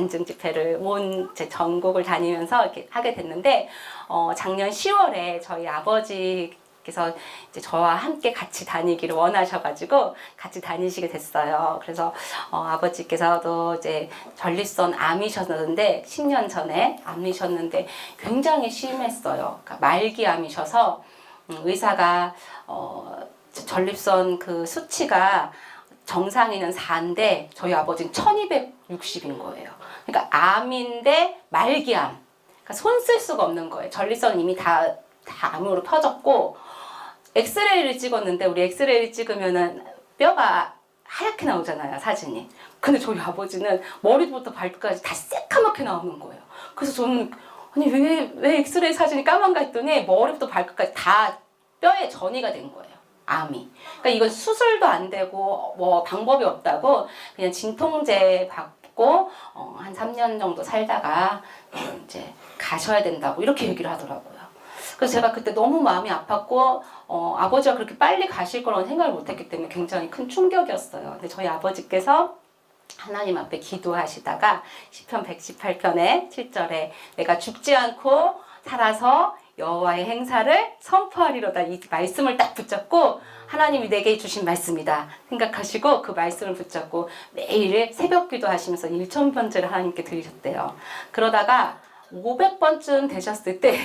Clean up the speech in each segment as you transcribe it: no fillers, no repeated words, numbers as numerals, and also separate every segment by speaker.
Speaker 1: 간증 집회를 온 제 전국을 다니면서 이렇게 하게 됐는데 작년 10월에 저희 아버지께서 이제 저와 함께 같이 다니기를 원하셔가지고 같이 다니시게 됐어요. 그래서 아버지께서도 이제 전립선 암이셨는데 10년 전에 암이셨는데 굉장히 심했어요. 그러니까 말기암이셔서 의사가 전립선 그 수치가 정상인은 4인데 저희 아버지는 1260인 거예요. 그러니까 암인데 말기암. 그러니까 손 쓸 수가 없는 거예요. 전립선은 이미 다 암으로 터졌고 엑스레이를 찍었는데 우리 엑스레이를 찍으면은 뼈가 하얗게 나오잖아요, 사진이. 근데 저희 아버지는 머리부터 발끝까지 다 새까맣게 나오는 거예요. 그래서 저는 아니 왜 엑스레이 사진이 까만가 했더니 머리부터 발끝까지 다 뼈에 전이가 된 거예요. 암이. 그러니까 이건 수술도 안 되고 뭐 방법이 없다고 그냥 진통제 받고 한 3년 정도 살다가 이제 가셔야 된다고 이렇게 얘기를 하더라고요. 그래서 제가 그때 너무 마음이 아팠고 아버지가 그렇게 빨리 가실 거라는 생각을 못했기 때문에 굉장히 큰 충격이었어요. 근데 저희 아버지께서 하나님 앞에 기도하시다가 시편 118편의 7절에 내가 죽지 않고 살아서 여호와의 행사를 선포하리로다 이 말씀을 딱 붙잡고 하나님이 내게 주신 말씀이다 생각하시고 그 말씀을 붙잡고 매일 새벽 기도하시면서 1000번째를 하나님께 드리셨대요. 그러다가 500번쯤 되셨을 때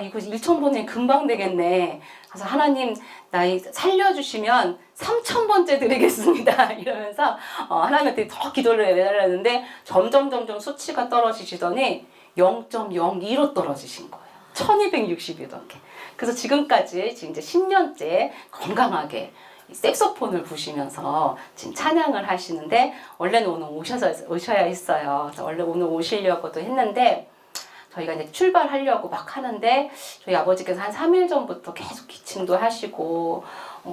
Speaker 1: 이거 1000번이 금방 되겠네. 그래서 하나님 나 살려주시면 3000번째 드리겠습니다. 이러면서 하나님한테 더 기도를 해달라는데 점점 수치가 떨어지시더니 0.02로 떨어지신 거예요. 1260이던 게. 그래서 지금까지 지금 이제 10년째 건강하게 색소폰을 부시면서 지금 찬양을 하시는데 원래는 오늘 오셔야 했어요. 그래서 원래 오늘 오시려고도 했는데 저희가 이제 출발하려고 막 하는데 저희 아버지께서 한 3일 전부터 계속 기침도 하시고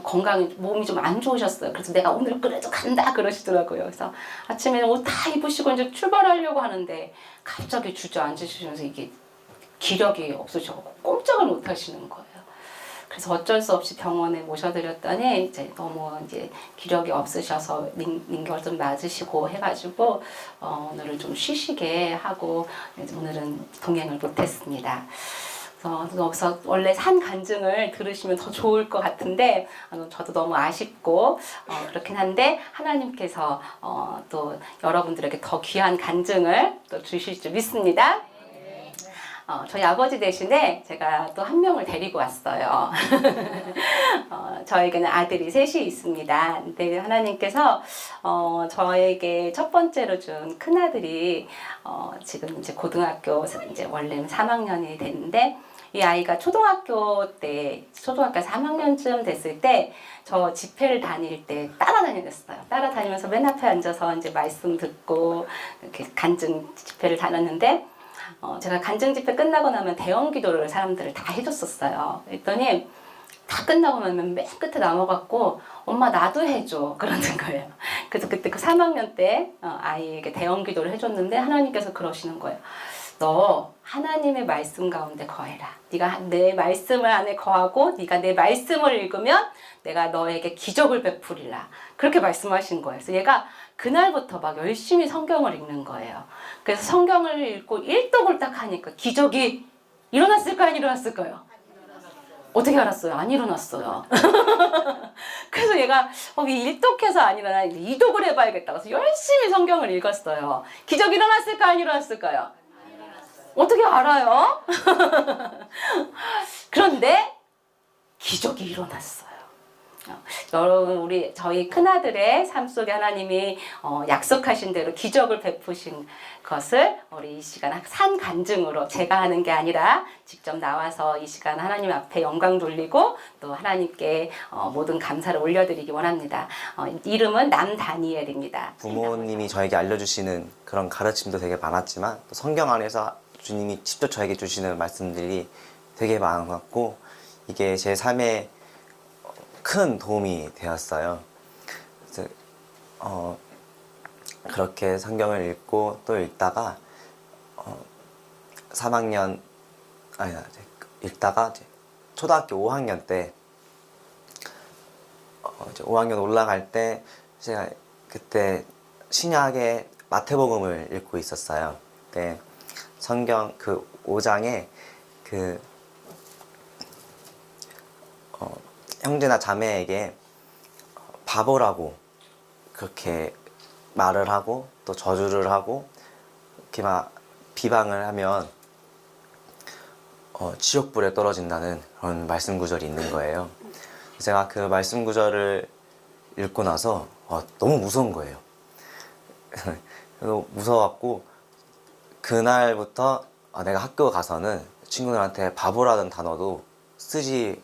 Speaker 1: 건강이 몸이 좀 안 좋으셨어요. 그래서 내가 오늘 그래도 간다 그러시더라고요. 그래서 아침에 옷 다 입으시고 이제 출발하려고 하는데 갑자기 주저앉으시면서 이게 기력이 없으셔서 꼼짝을 못 하시는 거예요. 그래서 어쩔 수 없이 병원에 모셔드렸더니 이제 너무 이제 기력이 없으셔서 링겔 좀 맞으시고 해가지고 오늘은 좀 쉬시게 하고 오늘은 동행을 못했습니다. 그래서 원래 산 간증을 들으시면 더 좋을 것 같은데 저도 너무 아쉽고 그렇긴 한데 하나님께서 또 여러분들에게 더 귀한 간증을 또 주실 줄 믿습니다. 저희 아버지 대신에 제가 또 한 명을 데리고 왔어요. 저에게는 아들이 셋이 있습니다. 근데 하나님께서 저에게 첫 번째로 준 큰아들이 지금 이제 고등학교 이제 원래는 3학년이 됐는데 이 아이가 초등학교 3학년쯤 됐을 때 저 집회를 다닐 때 따라다녔어요. 따라다니면서 맨 앞에 앉아서 이제 말씀 듣고 이렇게 간증 집회를 다녔는데 제가 간증 집회 끝나고 나면 대형 기도를 사람들을 다 해줬었어요. 그랬더니 다 끝나고 나면 맨 끝에 남아갖고 엄마 나도 해줘 그러는 거예요. 그래서 그때 그 3학년 때 아이에게 대형 기도를 해줬는데 하나님께서 그러시는 거예요. 너 하나님의 말씀 가운데 거해라. 네가 내 말씀을 안에 거하고 네가 내 말씀을 읽으면 내가 너에게 기적을 베풀리라. 그렇게 말씀하신 거예요. 그래서 얘가 그날부터 막 열심히 성경을 읽는 거예요. 그래서 성경을 읽고 일독을딱 하니까 기적이 일어났을까요? 안 일어났을까요? 어떻게 알았어요? 안 일어났어요. 그래서 얘가 일독해서 안 일어나 이독을 해봐야겠다. 그래서 열심히 성경을 읽었어요. 기적 일어났을까요? 안 일어났을까요? 어떻게 알아요? 그런데 기적이 일어났어요. 여러분 저희 큰아들의 삶 속에 하나님이 약속하신 대로 기적을 베푸신 것을 우리 이 시간 산 간증으로 제가 하는 게 아니라 직접 나와서 이 시간 하나님 앞에 영광 돌리고 또 하나님께 모든 감사를 올려드리기 원합니다. 이름은 남다니엘입니다.
Speaker 2: 부모님이 저에게 알려주시는 그런 가르침도 되게 많았지만 또 성경 안에서 주님이 직접 저에게 주시는 말씀들이 되게 많았고 이게 제 삶에 큰 도움이 되었어요. 그래서 그렇게 성경을 읽고 또 읽다가 3학년 읽다가 초등학교 5학년 때 이제 5학년 올라갈 때 제가 그때 신약에 마태복음을 읽고 있었어요. 그때 성경 그 5장에 그 형제나 자매에게 바보라고 그렇게 말을 하고 또 저주를 하고 이렇게 막 비방을 하면 지옥불에 떨어진다는 그런 말씀 구절이 있는 거예요. 제가 그 말씀 구절을 읽고 나서 너무 무서운 거예요. 그래서 무서웠고 그날부터 내가 학교 가서는 친구들한테 바보라는 단어도 쓰지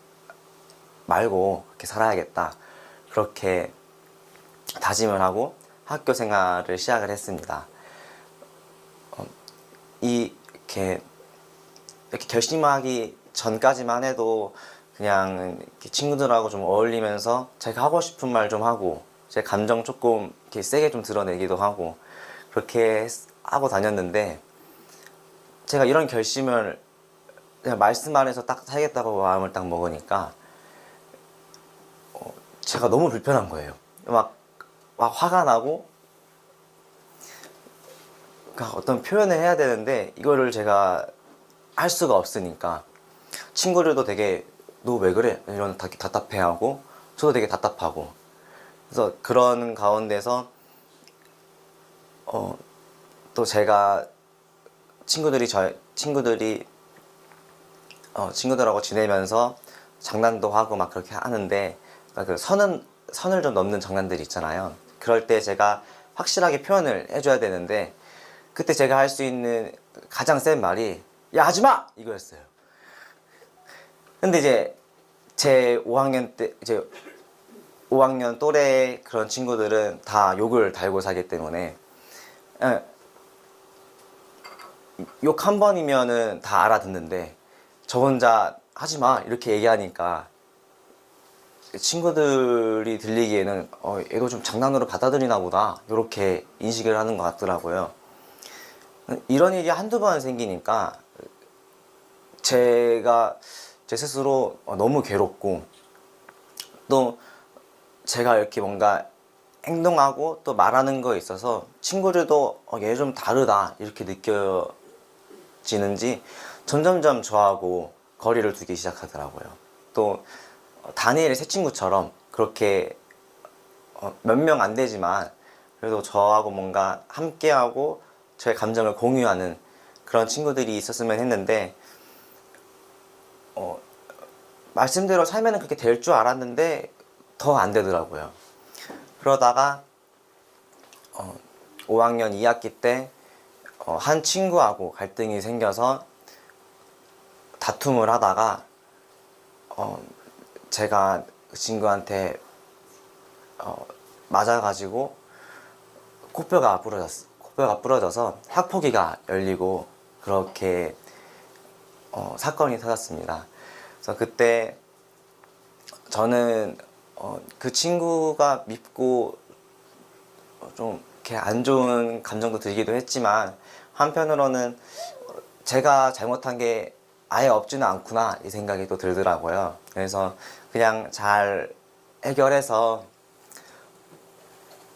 Speaker 2: 말고 그렇게 살아야겠다, 그렇게 다짐을 하고 학교 생활을 시작을 했습니다. 이렇게 결심하기 전까지만 해도 그냥 이렇게 친구들하고 좀 어울리면서 제가 하고 싶은 말 좀 하고 제 감정 조금 이렇게 세게 좀 드러내기도 하고 그렇게 하고 다녔는데, 제가 이런 결심을 그냥 말씀 안에서 딱 살겠다고 마음을 딱 먹으니까 제가 너무 불편한 거예요. 막 화가 나고, 그러니까 어떤 표현을 해야 되는데 이거를 제가 할 수가 없으니까 친구들도 되게 너 왜 그래? 이런 답답해하고 저도 되게 답답하고, 그래서 그런 가운데서 또 제가 친구들하고 지내면서 장난도 하고 막 그렇게 하는데 그 선을 좀 넘는 장난들이 있잖아요. 그럴 때 제가 확실하게 표현을 해줘야 되는데 그때 제가 할 수 있는 가장 센 말이 야 하지마! 이거였어요. 근데 이제 제 5학년 때 이제 5학년 또래 그런 친구들은 다 욕을 달고 살기 때문에 욕 한 번이면은 다 알아듣는데 저 혼자 하지마 이렇게 얘기하니까 친구들이 들리기에는 얘도 좀 장난으로 받아들이나 보다 이렇게 인식을 하는 것 같더라고요. 이런 일이 한두 번 생기니까 제가 제 스스로 너무 괴롭고, 또 제가 이렇게 뭔가 행동하고 또 말하는 거에 있어서 친구들도 얘 좀 다르다 이렇게 느껴지는지 점점점 저하고 거리를 두기 시작하더라고요. 또 다니엘의 새 친구처럼 그렇게 몇 명 안 되지만 그래도 저하고 뭔가 함께하고 저의 감정을 공유하는 그런 친구들이 있었으면 했는데 말씀대로 살면은 그렇게 될 줄 알았는데 더 안 되더라고요. 그러다가 5학년 2학기 때 한 친구하고 갈등이 생겨서 다툼을 하다가 제가 그 친구한테 맞아가지고 코뼈가 부러져서 학폭위가 열리고 그렇게 사건이 터졌습니다. 그래서 그때 저는 그 친구가 밉고 좀 이렇게 안 좋은 감정도 들기도 했지만 한편으로는 제가 잘못한 게 아예 없지는 않구나 이 생각이 또 들더라고요. 그래서 그냥 잘 해결해서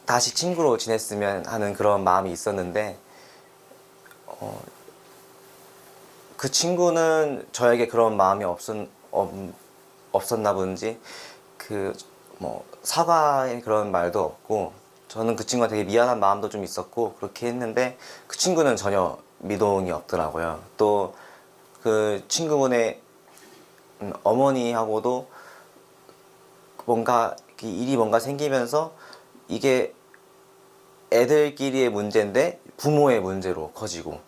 Speaker 2: 다시 친구로 지냈으면 하는 그런 마음이 있었는데 그 친구는 저에게 그런 마음이 없었나 본지 사과의 그런 말도 없고, 저는 그 친구가 되게 미안한 마음도 좀 있었고 그렇게 했는데 그 친구는 전혀 미동이 없더라고요. 또 그 친구분의 어머니하고도 뭔가 일이 생기면서 이게 애들끼리의 문제인데 부모의 문제로 커지고,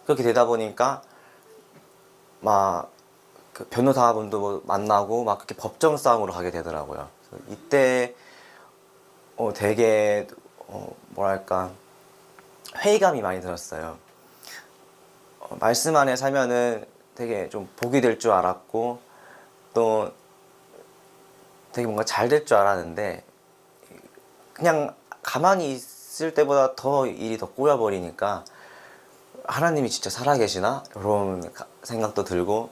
Speaker 2: 그렇게 되다 보니까 막 그 변호사분도 만나고 막 그렇게 법정 싸움으로 가게 되더라고요. 이때 되게 뭐랄까 회의감이 많이 들었어요. 말씀 안에 살면은 되게 좀 복이 될 줄 알았고 또 되게 뭔가 잘 될 줄 알았는데 그냥 가만히 있을 때보다 더 일이 더 꼬여버리니까 하나님이 진짜 살아계시나? 이런 생각도 들고,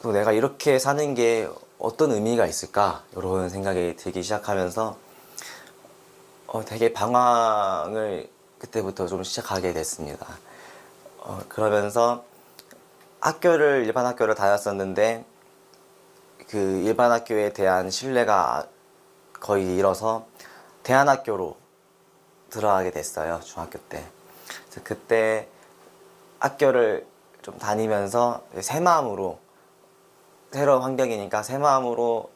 Speaker 2: 또 내가 이렇게 사는 게 어떤 의미가 있을까? 이런 생각이 들기 시작하면서 되게 방황을 그때부터 좀 시작하게 됐습니다. 그러면서 일반 학교를 다녔었는데 그 일반 학교에 대한 신뢰가 거의 잃어서 대안학교로 들어가게 됐어요, 중학교 때. 그래서 그때 학교를 좀 다니면서 새 마음으로, 새로운 환경이니까 새 마음으로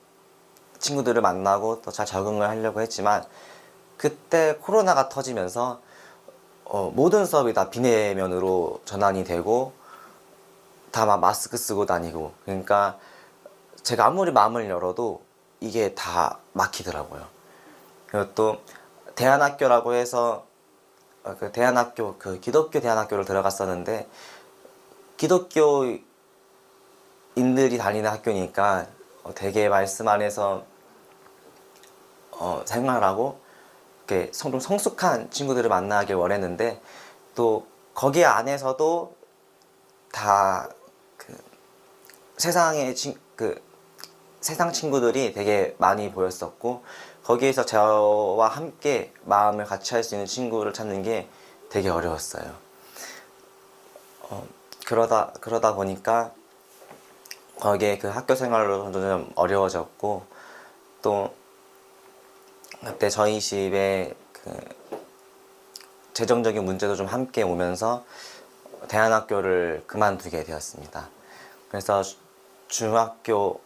Speaker 2: 친구들을 만나고 또 잘 적응을 하려고 했지만, 그때 코로나가 터지면서 모든 수업이 다 비대면으로 전환이 되고 다 막 마스크 쓰고 다니고, 그러니까 제가 아무리 마음을 열어도 이게 다 막히더라고요. 그리고 또 대안학교라고 해서 그 기독교 대안학교를 들어갔었는데, 기독교인들이 다니는 학교니까 되게 말씀 안에서 생활하고 이렇게 좀 성숙한 친구들을 만나길 원했는데, 또 거기 안에서도 다 그 세상 친구들이 되게 많이 보였었고, 거기에서 저와 함께 마음을 같이 할 수 있는 친구를 찾는 게 되게 어려웠어요. 그러다 보니까 거기에 그 학교 생활로 좀 어려워졌고, 또 그때 저희 집에 그 재정적인 문제도 좀 함께 오면서 대안학교를 그만두게 되었습니다. 그래서 중학교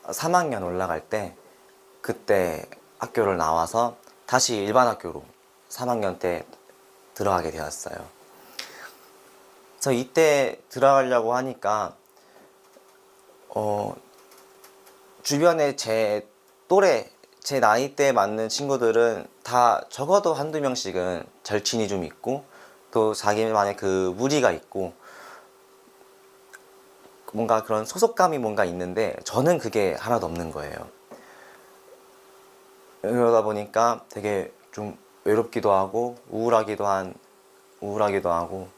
Speaker 2: 3학년 올라갈 때 그때 학교를 나와서 다시 일반 학교로 3학년 때 들어가게 되었어요. 그래서 이때 들어가려고 하니까 주변에 제 또래, 제 나이대에 맞는 친구들은 다 적어도 한두 명씩은 절친이 좀 있고, 또 자기만의 그 무리가 있고, 뭔가 그런 소속감이 뭔가 있는데 저는 그게 하나도 없는 거예요. 그러다 보니까 되게 좀 외롭기도 하고 우울하기도 하고,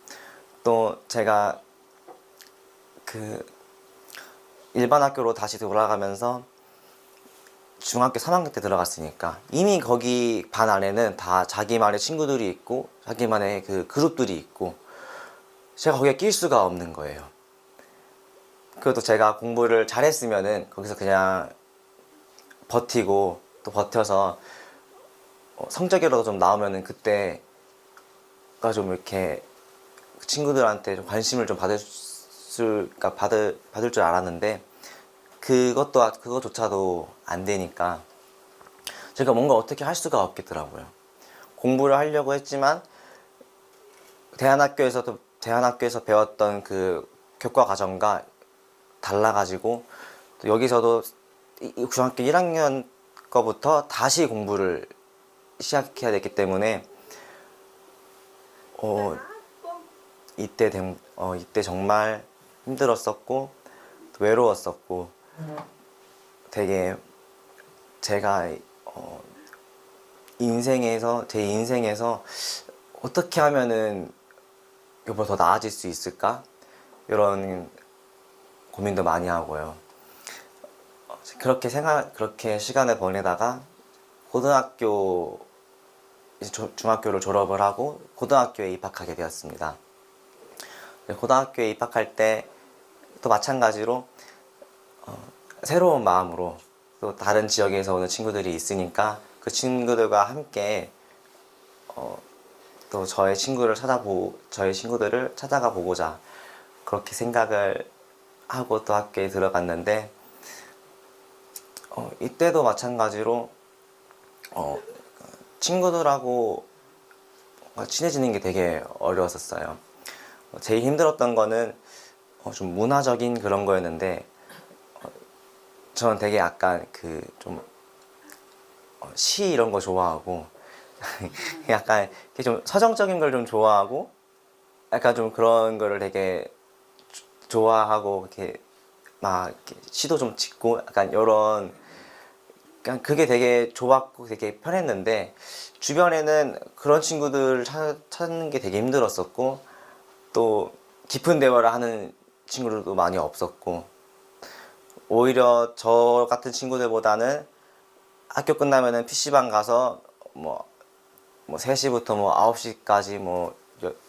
Speaker 2: 또 제가 그 일반 학교로 다시 돌아가면서 중학교 3학년 때 들어갔으니까 이미 거기 반 안에는 다 자기만의 친구들이 있고 자기만의 그 그룹들이 있고, 제가 거기에 낄 수가 없는 거예요. 그래도 제가 공부를 잘했으면은 거기서 그냥 버티고 또 버텨서 성적이라도 좀 나오면은 그때가 좀 이렇게 친구들한테 좀 관심을 좀 받을 줄 알았는데, 그것조차도 안 되니까 제가 뭔가 어떻게 할 수가 없겠더라고요. 공부를 하려고 했지만 대안학교에서 배웠던 그 교과 과정과 달라가지고, 또 여기서도 중학교 1학년 거부터 다시 공부를 시작해야 됐기 때문에 이때 정말 힘들었었고 외로웠었고, 되게 제가 제 인생에서 어떻게 하면은 이보다 더 나아질 수 있을까, 이런 고민도 많이 하고요. 그렇게 시간을 보내다가 중학교를 졸업을 하고 고등학교에 입학하게 되었습니다. 고등학교에 입학할 때 또 마찬가지로 새로운 마음으로, 또 다른 지역에서 오는 친구들이 있으니까 그 친구들과 함께 또 저의 친구들을 찾아가 보고자 그렇게 생각을 하고 또 학교에 들어갔는데, 이때도 마찬가지로 친구들하고 친해지는 게 되게 어려웠었어요. 제일 힘들었던 거는 좀 문화적인 그런 거였는데, 저는 되게 약간 시 이런 거 좋아하고 약간 좀 서정적인 걸 좀 좋아하고, 약간 좀 그런 거를 되게 좋아하고, 이렇게 막 이렇게 시도 좀 짓고 약간 이런, 그냥 그게 되게 좋았고 되게 편했는데, 주변에는 그런 친구들 찾는 게 되게 힘들었었고, 또 깊은 대화를 하는 친구들도 많이 없었고, 오히려 저 같은 친구들보다는 학교 끝나면은 PC방 가서 뭐 뭐 3시부터 뭐 9시까지 뭐 6,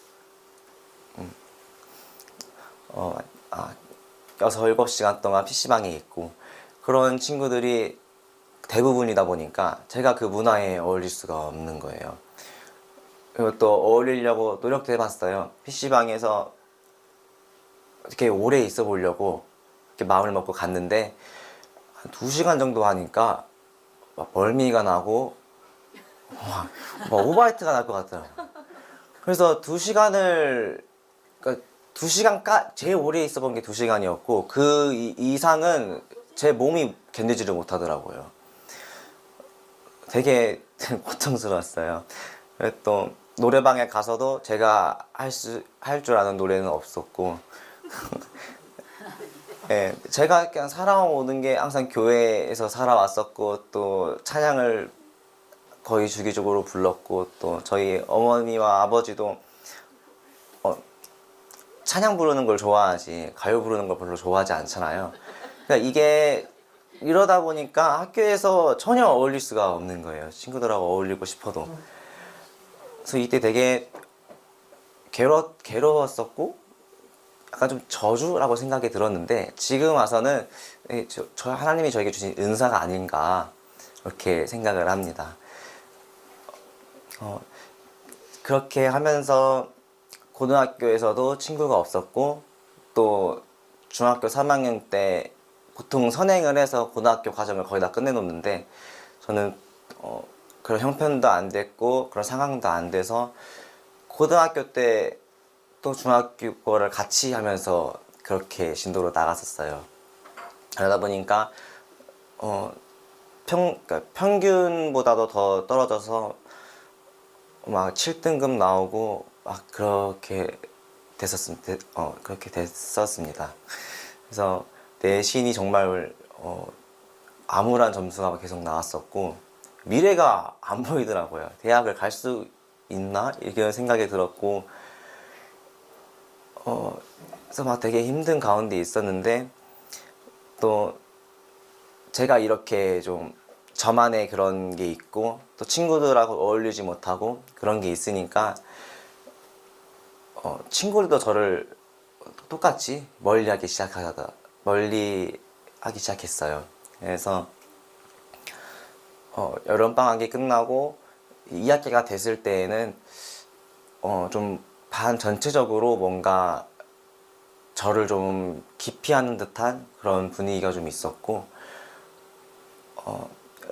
Speaker 2: 7시간 동안 PC방에 있고 그런 친구들이 대부분이다 보니까 제가 그 문화에 어울릴 수가 없는 거예요. 그리고 또 어울리려고 노력도 해봤어요. PC방에서 이렇게 오래 있어 보려고 이렇게 마음을 먹고 갔는데 한 2시간 정도 하니까 막 멀미가 나고 막 오바이트가 날 것 같더라고요. 그래서 2시간을 그러니까 2시간 제일 오래 있어 본 게 2시간이었고 그 이상은 제 몸이 견디지를 못하더라고요. 되게 고통스러웠어요. 그리고 또 노래방에 가서도 제가 할 줄 아는 노래는 없었고 예, 제가 그냥 살아오는 게 항상 교회에서 살아왔었고 또 찬양을 거의 주기적으로 불렀고 또 저희 어머니와 아버지도 찬양 부르는 걸 좋아하지 가요 부르는 걸 별로 좋아하지 않잖아요. 그러니까 이게 이러다 보니까 학교에서 전혀 어울릴 수가 없는 거예요. 친구들하고 어울리고 싶어도. 그래서 이때 되게 괴로웠었고 약간 좀 저주라고 생각이 들었는데 지금 와서는 저 하나님이 저에게 주신 은사가 아닌가 이렇게 생각을 합니다. 그렇게 하면서 고등학교에서도 친구가 없었고 또 중학교 3학년 때 보통 선행을 해서 고등학교 과정을 거의 다 끝내놓는데 저는 그런 형편도 안 됐고 그런 상황도 안 돼서 고등학교 때 또 중학교 거를 같이 하면서 그렇게 진도로 나갔었어요. 그러다 보니까 그러니까 평균보다도 더 떨어져서 막 7등급 나오고 막 그렇게 됐었습니다. 그래서 내신이 정말 암울한 점수가 계속 나왔었고 미래가 안 보이더라고요. 대학을 갈 수 있나? 이런 생각이 들었고 그래서 막 되게 힘든 가운데 있었는데 또 제가 이렇게 좀 저만의 그런 게 있고 또 친구들하고 어울리지 못하고 그런 게 있으니까 친구들도 저를 똑같이 멀리하기 시작했어요. 그래서 여름방학이 끝나고 2학기가 됐을 때에는 좀 반 전체적으로 뭔가 저를 좀 기피하는 듯한 그런 분위기가 좀 있었고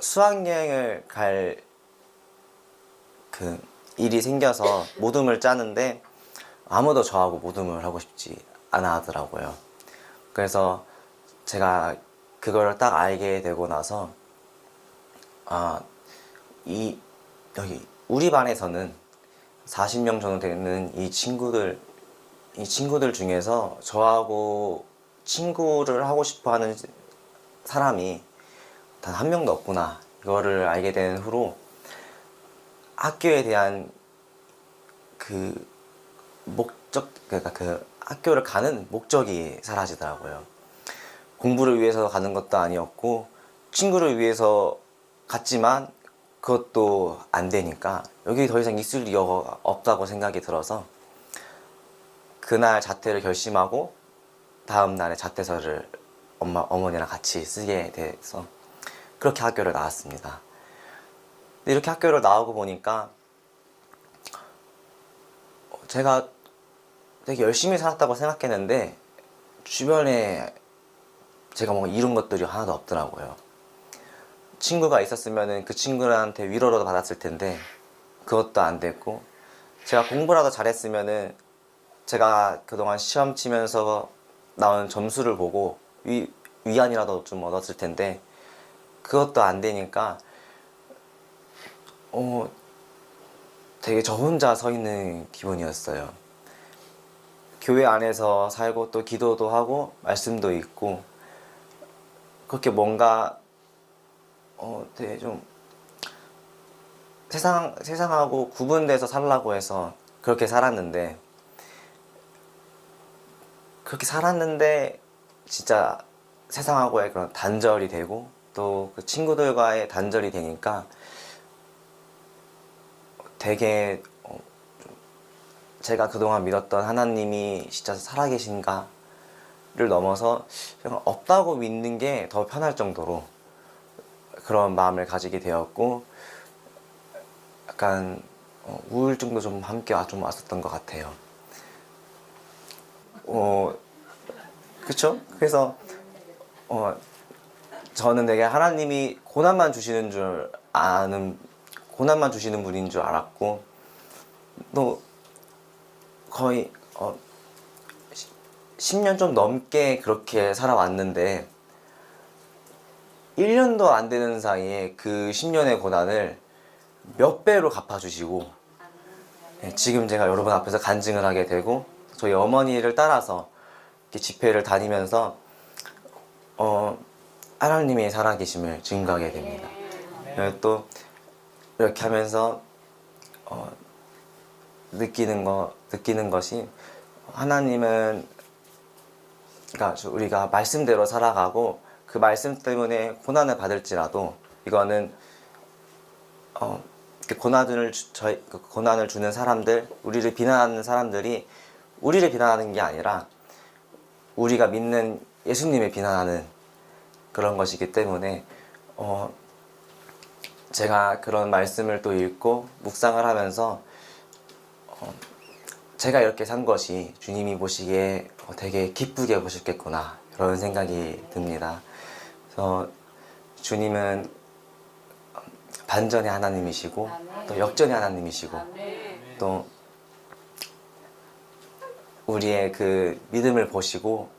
Speaker 2: 수학여행을 갈 그 일이 생겨서 모둠을 짜는데 아무도 저하고 모둠을 하고 싶지 않아 하더라고요. 그래서 제가 그걸 딱 알게 되고 나서 여기 우리 반에서는 40명 정도 되는 이 친구들 중에서 저하고 친구를 하고 싶어 하는 사람이 단 한 명도 없구나. 이거를 알게 된 후로 학교에 대한 그 그러니까 그 학교를 가는 목적이 사라지더라고요. 공부를 위해서 가는 것도 아니었고 친구를 위해서 갔지만 그것도 안 되니까 여기 더 이상 있을 이유가 없다고 생각이 들어서 그날 자퇴를 결심하고 다음 날에 자퇴서를 어머니랑 같이 쓰게 돼서 그렇게 학교를 나왔습니다. 근데 이렇게 학교를 나오고 보니까 제가 되게 열심히 살았다고 생각했는데 주변에 제가 뭔가 이룬 것들이 하나도 없더라고요. 친구가 있었으면 그 친구한테 위로라도 받았을 텐데 그것도 안 됐고 제가 공부라도 잘했으면 제가 그동안 시험 치면서 나온 점수를 보고 위안이라도 좀 얻었을 텐데 그것도 안 되니까 되게 저 혼자 서 있는 기분이었어요. 교회 안에서 살고 또 기도도 하고 말씀도 있고 그렇게 뭔가 되게 좀 세상하고 구분돼서 살라고 해서 그렇게 살았는데 진짜 세상하고의 그런 단절이 되고 또 그 친구들과의 단절이 되니까 되게 제가 그동안 믿었던 하나님이 진짜 살아계신가를 넘어서 그냥 없다고 믿는 게 더 편할 정도로 그런 마음을 가지게 되었고, 약간 우울증도 좀 함께 좀 왔었던 것 같아요. 그쵸? 그래서 저는 되게 하나님이 고난만 주시는 분인 줄 알았고, 또 거의 10년 좀 넘게 그렇게 살아왔는데 1년도 안 되는 사이에 그 10년의 고난을 몇 배로 갚아주시고, 지금 제가 여러분 앞에서 간증을 하게 되고, 저희 어머니를 따라서 이렇게 집회를 다니면서 하나님의 살아계심을 증거하게 됩니다. 또 이렇게 하면서 느끼는 것이, 하나님은, 그러니까 우리가 말씀대로 살아가고 그 말씀 때문에 고난을 받을지라도, 이거는 고난을 주는 사람들, 우리를 비난하는 사람들이 우리를 비난하는 게 아니라 우리가 믿는 예수님을 비난하는 그런 것이기 때문에, 제가 그런 말씀을 또 읽고 묵상을 하면서 제가 이렇게 산 것이 주님이 보시기에 되게 기쁘게 보셨겠구나, 이런 생각이 듭니다. 그래서 주님은 반전의 하나님이시고 또 역전의 하나님이시고, 또 우리의 그 믿음을 보시고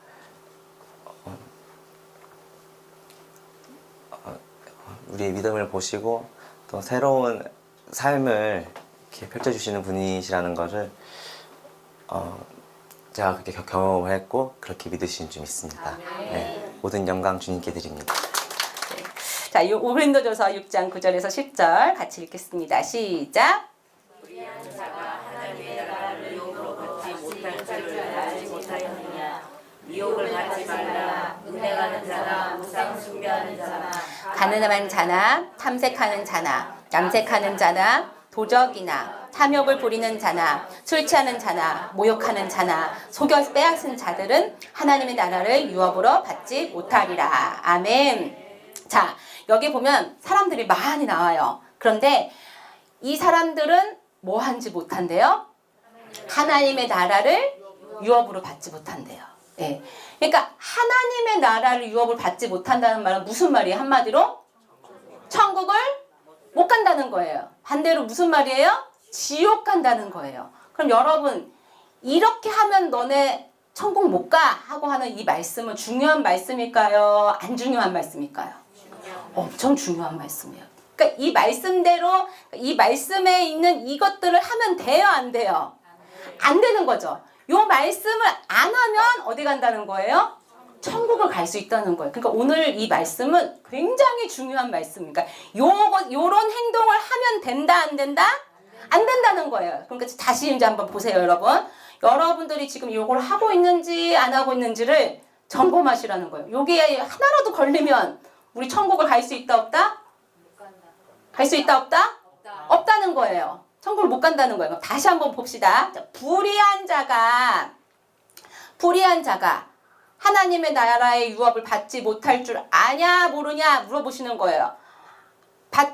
Speaker 2: 또 새로운 삶을 이렇게 펼쳐주시는 분이시라는 것을 제가 그렇게 경험을 했고 그렇게 믿으시는 줄 믿습니다. 네, 모든 영광 주님께 드립니다.
Speaker 1: 자, 이 고린도전서 6장 9절에서 10절 같이 읽겠습니다. 시작.
Speaker 3: 미혹을 받지 말라. 음행하는 자나 우상 숭배하는 자나
Speaker 1: 가늠한 자나 탐색하는 자나 남색하는 자나 도적이나 탐욕을 부리는 자나 술 취하는 자나 모욕하는 자나 속여 빼앗은 자들은 하나님의 나라를 유업으로 받지 못하리라. 아멘. 자, 여기 보면 사람들이 많이 나와요. 그런데 이 사람들은 뭐 하지 못한대요? 하나님의 나라를 유업으로 받지 못한대요. 예. 그러니까 하나님의 나라를 유업을 받지 못한다는 말은 무슨 말이에요? 한마디로 천국을 못 간다는 거예요. 반대로 무슨 말이에요? 지옥 간다는 거예요. 그럼 여러분, 이렇게 하면 너네 천국 못 가 하고 하는 이 말씀은 중요한 말씀일까요? 안 중요한 말씀일까요? 엄청 중요한 말씀이에요. 그러니까 이 말씀대로, 이 말씀에 있는 이것들을 하면 돼요, 안 돼요? 안 되는 거죠. 요 말씀을 안 하면 어디 간다는 거예요? 천국을 갈 수 있다는 거예요. 그러니까 오늘 이 말씀은 굉장히 중요한 말씀이니까 요런 행동을 하면 된다, 안 된다? 안 된다는 거예요. 그러니까 다시 이제 한번 보세요, 여러분. 여러분들이 지금 요걸 하고 있는지 안 하고 있는지를 점검하시라는 거예요. 요게 하나라도 걸리면 우리 천국을 갈 수 있다, 없다? 갈 수 있다, 없다? 없다는 거예요. 천국을 못 간다는 거예요. 다시 한번 봅시다. 자, 불의한 자가 하나님의 나라의 유업을 받지 못할 줄 아냐 모르냐 물어보시는 거예요.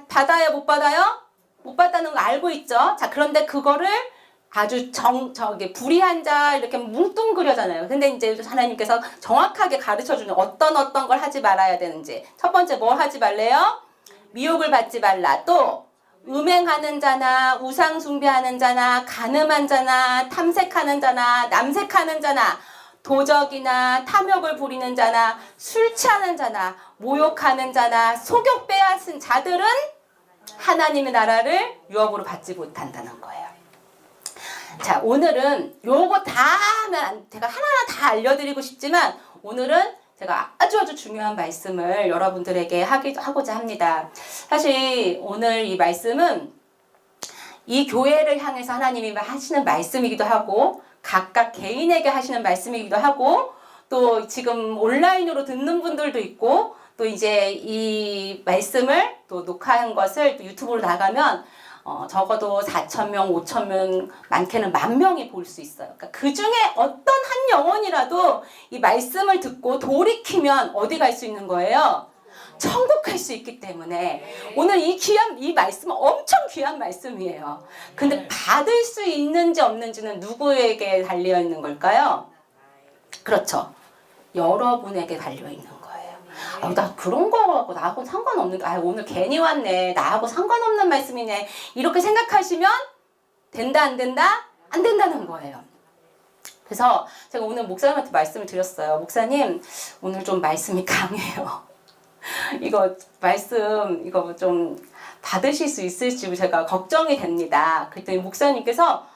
Speaker 1: 받아요, 못 받아요? 못 받다는 거 알고 있죠? 자, 그런데 그거를 아주 불의한 자 이렇게 뭉뚱그려잖아요. 근데 이제 하나님께서 정확하게 가르쳐주는 어떤 걸 하지 말아야 되는지. 첫 번째 뭘 하지 말래요? 미혹을 받지 말라. 또 음행하는 자나 우상 숭배하는 자나 간음한 자나 탐색하는 자나 남색하는 자나 도적이나 탐욕을 부리는 자나 술 취하는 자나 모욕하는 자나 속여 빼앗은 자들은 하나님의 나라를 유업으로 받지 못한다는 거예요. 자, 오늘은 요거 다 하면 제가 하나하나 다 알려드리고 싶지만 오늘은 제가 아주 중요한 말씀을 여러분들에게 하고자 합니다. 사실 오늘 이 말씀은 이 교회를 향해서 하나님이 하시는 말씀이기도 하고 각각 개인에게 하시는 말씀이기도 하고 또 지금 온라인으로 듣는 분들도 있고 또 이제 이 말씀을 또 녹화한 것을 또 유튜브로 나가면 적어도 4,000명, 5,000명, 많게는 10,000명이 볼 수 있어요. 그러니까 그 중에 어떤 한 영혼이라도 이 말씀을 듣고 돌이키면 어디 갈 수 있는 거예요? 천국 갈 수 있기 때문에 오늘 이 말씀은 엄청 귀한 말씀이에요. 근데 받을 수 있는지 없는지는 누구에게 달려 있는 걸까요? 그렇죠. 여러분에게 달려 있는 거예요. 나 그런 거하고 나하고 상관없는, 오늘 괜히 왔네. 나하고 상관없는 말씀이네. 이렇게 생각하시면 된다, 안 된다? 안 된다는 거예요. 그래서 제가 오늘 목사님한테 말씀을 드렸어요. 목사님, 오늘 좀 말씀이 강해요. 이거 말씀 이거 좀 받으실 수 있을지 제가 걱정이 됩니다. 그랬더니 목사님께서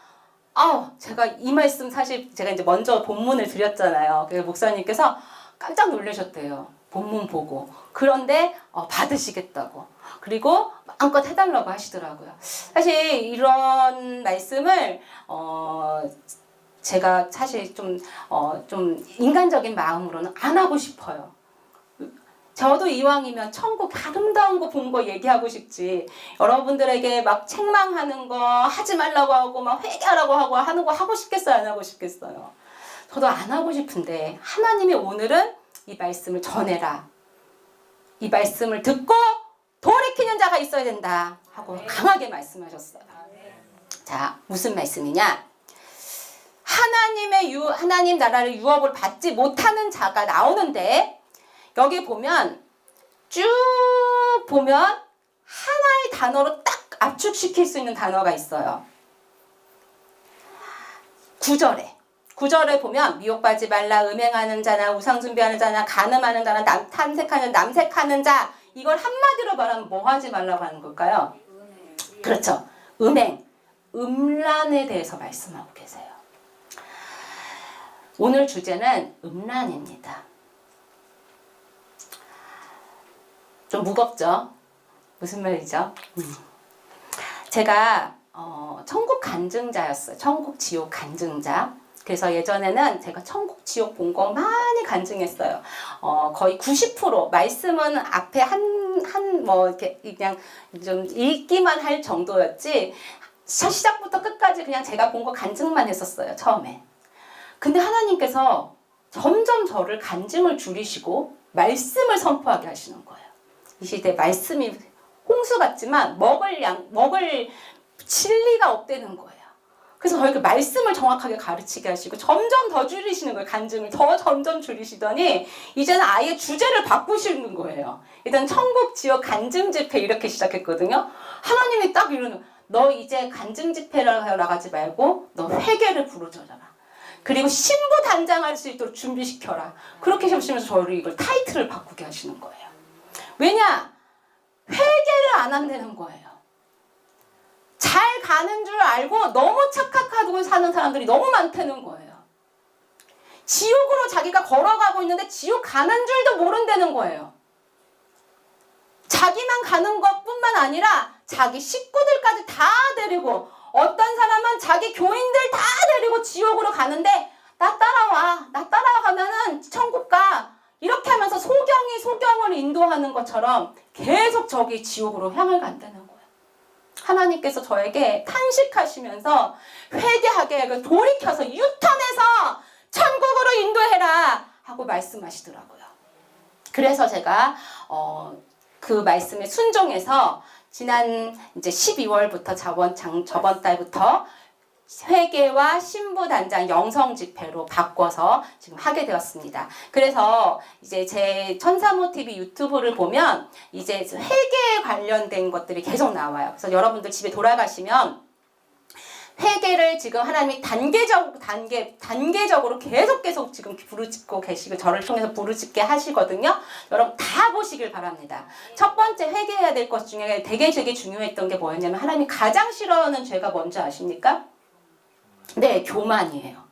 Speaker 1: 제가 이 말씀 사실 제가 이제 먼저 본문을 드렸잖아요. 그래서 목사님께서 깜짝 놀라셨대요. 본문 보고. 그런데 받으시겠다고. 그리고 마음껏 해달라고 하시더라고요. 사실 이런 말씀을 제가 사실 좀 인간적인 마음으로는 안 하고 싶어요. 저도 이왕이면 천국 아름다운 거 본 거 얘기하고 싶지, 여러분들에게 막 책망하는 거 하지 말라고 하고 막 회개하라고 하고 하는 거 하고 싶겠어요, 안 하고 싶겠어요? 저도 안 하고 싶은데 하나님이 오늘은 이 말씀을 전해라, 이 말씀을 듣고 돌이키는 자가 있어야 된다 하고 강하게 말씀하셨어요. 자, 무슨 말씀이냐? 하나님 나라를 유업을 받지 못하는 자가 나오는데, 여기 보면 쭉 보면 하나의 단어로 딱 압축시킬 수 있는 단어가 있어요. 9절에 보면 미혹받지 말라, 음행하는 자나 우상 숭배하는 자나 간음하는 자나 남색하는 자, 이걸 한마디로 말하면 뭐 하지 말라고 하는 걸까요? 그렇죠. 음란에 대해서 말씀하고 계세요. 오늘 주제는 음란입니다. 좀 무겁죠? 무슨 말이죠? 제가 천국 간증자였어요. 천국 지옥 간증자. 그래서 예전에는 제가 천국 지옥 본 거 많이 간증했어요. 거의 90% 말씀은 앞에 이렇게 그냥 좀 읽기만 할 정도였지, 시작부터 끝까지 그냥 제가 본 거 간증만 했었어요, 처음에. 근데 하나님께서 점점 저를 간증을 줄이시고 말씀을 선포하게 하시는 거예요. 이 시대 말씀이 홍수 같지만 먹을 진리가 없다는 거예요. 그래서 저희가 말씀을 정확하게 가르치게 하시고 점점 더 줄이시는 거예요. 간증을 점점 줄이시더니 이제는 아예 주제를 바꾸시는 거예요. 일단 천국 지역 간증 집회 이렇게 시작했거든요. 하나님이 딱 이러는, 너 이제 간증 집회를 나가지 말고 너 회개를 부르짖어라. 그리고 신부 단장할 수 있도록 준비시켜라. 그렇게 하시면서 저를 이걸 타이틀을 바꾸게 하시는 거예요. 왜냐? 회개를 안 한다는 거예요. 잘 가는 줄 알고 너무 착각하고 사는 사람들이 너무 많다는 거예요. 지옥으로 자기가 걸어가고 있는데 지옥 가는 줄도 모른다는 거예요. 자기만 가는 것뿐만 아니라 자기 식구들까지 다 데리고, 어떤 사람은 자기 교인들 다 데리고 지옥으로 가는데 나 따라가면은 천국 가, 이렇게 하면서 소경을 인도하는 것처럼 계속 저기 지옥으로 향을 간다는 거예요. 하나님께서 저에게 탄식하시면서 회개하게 돌이켜서 유턴해서 천국으로 인도해라 하고 말씀하시더라고요. 그래서 제가 그 말씀에 순종해서 지난 이제 12월부터 저번 달부터 회계와 신부 단장 영성 집회로 바꿔서 지금 하게 되었습니다. 그래서 이제 제 천사모 TV 유튜브를 보면 이제 회계에 관련된 것들이 계속 나와요. 그래서 여러분들 집에 돌아가시면 회계를 지금 하나님이 단계적으로 계속 지금 부르짖고 계시고 저를 통해서 부르짖게 하시거든요. 여러분 다 보시길 바랍니다. 첫 번째 회개해야 될 것 중에 되게 중요했던 게 뭐였냐면, 하나님이 가장 싫어하는 죄가 뭔지 아십니까? 네, 교만이에요.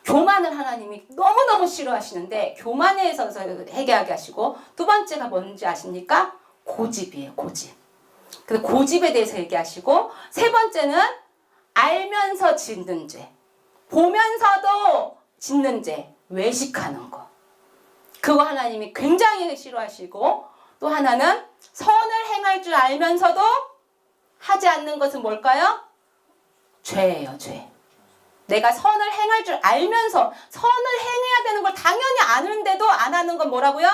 Speaker 1: 교만을 하나님이 너무너무 싫어하시는데 교만에 있어서 회개하게 하시고, 두 번째가 뭔지 아십니까? 고집이에요, 고집. 그래서 고집에 대해서 얘기하시고, 세 번째는 알면서 짓는 죄, 보면서도 짓는 죄, 외식하는 거. 그거 하나님이 굉장히 싫어하시고, 또 하나는 선을 행할 줄 알면서도 하지 않는 것은 뭘까요? 죄예요, 죄. 내가 선을 행할 줄 알면서 선을 행해야 되는 걸 당연히 아는데도 안 하는 건 뭐라고요?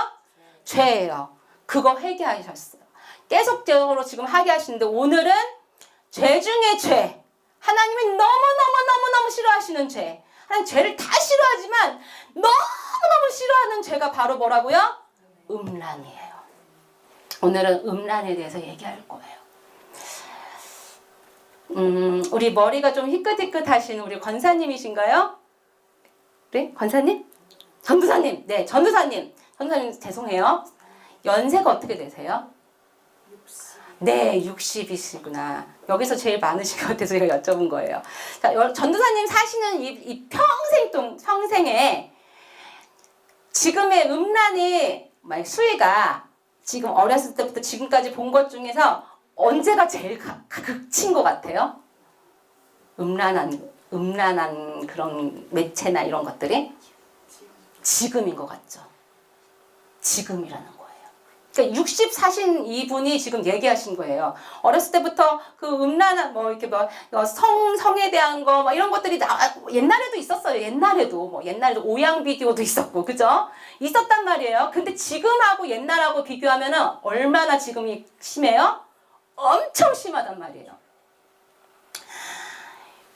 Speaker 1: 죄예요. 그거 회개하셨어요. 계속적으로 지금 하게 하시는데 오늘은 죄 중에 죄. 하나님이 너무너무너무너무 싫어하시는 죄. 하나님 죄를 다 싫어하지만 너무너무 싫어하는 죄가 바로 뭐라고요? 음란이에요. 오늘은 음란에 대해서 얘기할 거예요. 우리 머리가 좀 희끗희끗하신 우리 권사님이신가요? 그래? 권사님? 전도사님. 네, 전도사님. 전도사님 죄송해요. 연세가 어떻게 되세요? 네, 60이시구나. 여기서 제일 많으신 것 같아서 제가 여쭤본 거예요. 자, 전도사님 사시는 이 평생에 지금의 음란의 수위가 지금 어렸을 때부터 지금까지 본 것 중에서 언제가 제일 극치인 것 같아요? 음란한 그런 매체나 이런 것들이 지금인 것 같죠. 지금이라는 거예요. 그러니까 60 사신 이분이 지금 얘기하신 거예요. 어렸을 때부터 그 음란한 이렇게 성에 대한 거 이런 것들이 옛날에도 있었어요. 옛날에도 오양 비디오도 있었고, 그죠? 있었단 말이에요. 근데 지금하고 옛날하고 비교하면은 얼마나 지금이 심해요? 엄청 심하단 말이에요.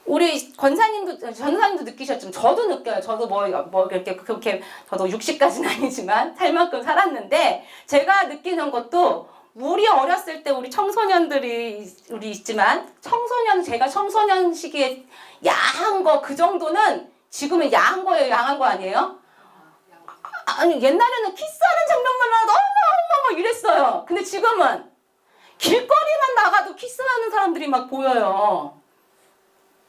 Speaker 1: 우리 전사님도 느끼셨지만 저도 느껴요. 저도 그렇게 저도 60까지는 아니지만 살 만큼 살았는데 제가 느끼는 것도 우리 어렸을 때 우리 청소년들이 있지만 제가 청소년 시기에 야한 거 그 정도는 지금은 야한 거예요. 양한 거 아니에요? 아니 옛날에는 키스하는 장면만 나와도 어머 이랬어요. 근데 지금은 길거리만 나가도 키스하는 사람들이 막 보여요.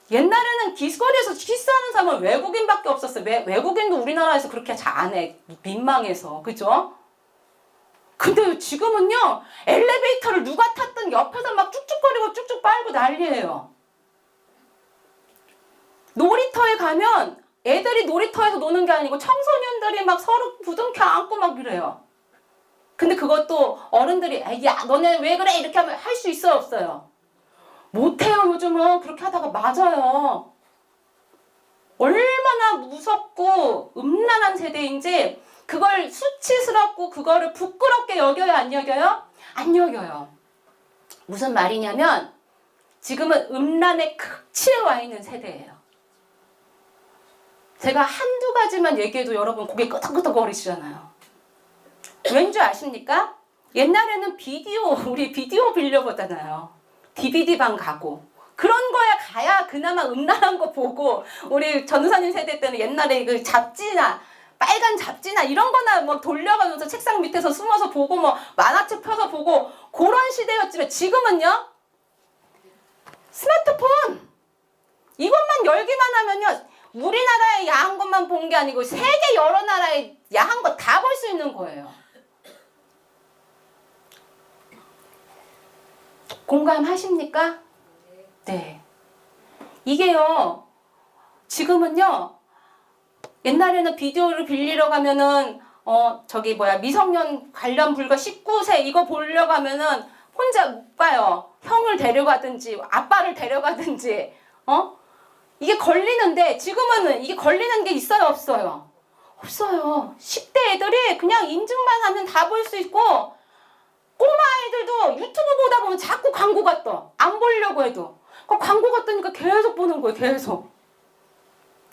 Speaker 1: 옛날에는 길거리에서 키스하는 사람은 외국인밖에 없었어요. 외국인도 우리나라에서 그렇게 잘 안 해. 민망해서. 그죠? 근데 지금은요. 엘리베이터를 누가 탔든 옆에서 막 쭉쭉거리고 쭉쭉 빨고 난리예요. 놀이터에 가면 애들이 놀이터에서 노는 게 아니고 청소년들이 막 서로 부둥켜 안고 막 이래요. 근데 그것도 어른들이 야 너네 왜 그래 이렇게 하면 할 수 있어요 없어요? 못해요. 요즘은 그렇게 하다가 맞아요. 얼마나 무섭고 음란한 세대인지 그걸 수치스럽고 그거를 부끄럽게 여겨요 안 여겨요? 안 여겨요. 무슨 말이냐면 지금은 음란의 극치에 와 있는 세대예요. 제가 한두 가지만 얘기해도 여러분 고개 끄덕끄덕거리시잖아요. 왠지 아십니까? 옛날에는 우리 비디오 빌려보잖아요. DVD방 가고 그런 거야 가야 그나마 음란한 거 보고 우리 전도사님 세대 때는 옛날에 그 잡지나 빨간 잡지나 이런 거나 돌려가면서 책상 밑에서 숨어서 보고 만화책 펴서 보고 그런 시대였지만 지금은요 스마트폰 이것만 열기만 하면요 우리나라의 야한 것만 본 게 아니고 세계 여러 나라의 야한 거 다 볼 수 있는 거예요. 공감하십니까? 네. 이게요, 지금은요, 옛날에는 비디오를 빌리러 가면은, 미성년 관련 불과 19세 이거 보려고 하면은 혼자 못 가요. 형을 데려가든지, 아빠를 데려가든지, 이게 걸리는데, 지금은 이게 걸리는 게 있어요, 없어요? 없어요. 10대 애들이 그냥 인증만 하면 다 볼 수 있고, 꼬마 아이들도 유튜브 보다 보면 자꾸 광고가 떠. 안 보려고 해도. 그 광고가 뜨니까 계속 보는 거예요.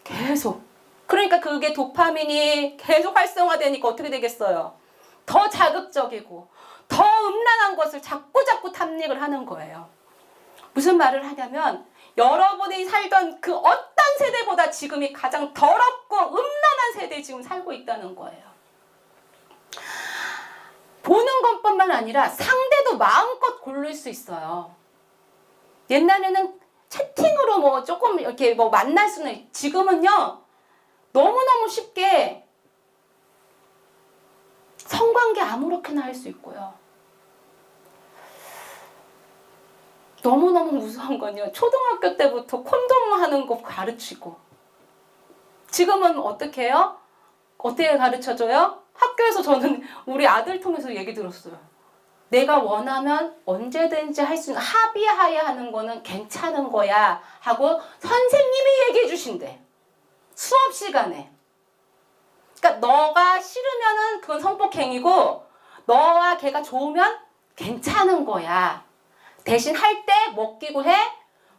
Speaker 1: 계속. 그러니까 그게 도파민이 계속 활성화되니까 어떻게 되겠어요? 더 자극적이고 더 음란한 것을 자꾸 탐닉을 하는 거예요. 무슨 말을 하냐면 여러분이 살던 그 어떤 세대보다 지금이 가장 더럽고 음란한 세대에 지금 살고 있다는 거예요. 보는 것뿐만 아니라 상대도 마음껏 고를 수 있어요. 옛날에는 채팅으로 조금 이렇게 만날 수는 지금은요 너무너무 쉽게 성관계 아무렇게나 할 수 있고요. 너무너무 무서운 건요 초등학교 때부터 콘돔 하는 거 가르치고 지금은 어떻게 해요? 어떻게 가르쳐줘요? 학교에서 저는 우리 아들 통해서 얘기 들었어요. 내가 원하면 언제든지 할 수 있는 합의하에 하는 거는 괜찮은 거야 하고 선생님이 얘기해 주신대. 수업 시간에. 그러니까 너가 싫으면은 그건 성폭행이고 너와 걔가 좋으면 괜찮은 거야. 대신 할 때 뭐 끼고 해?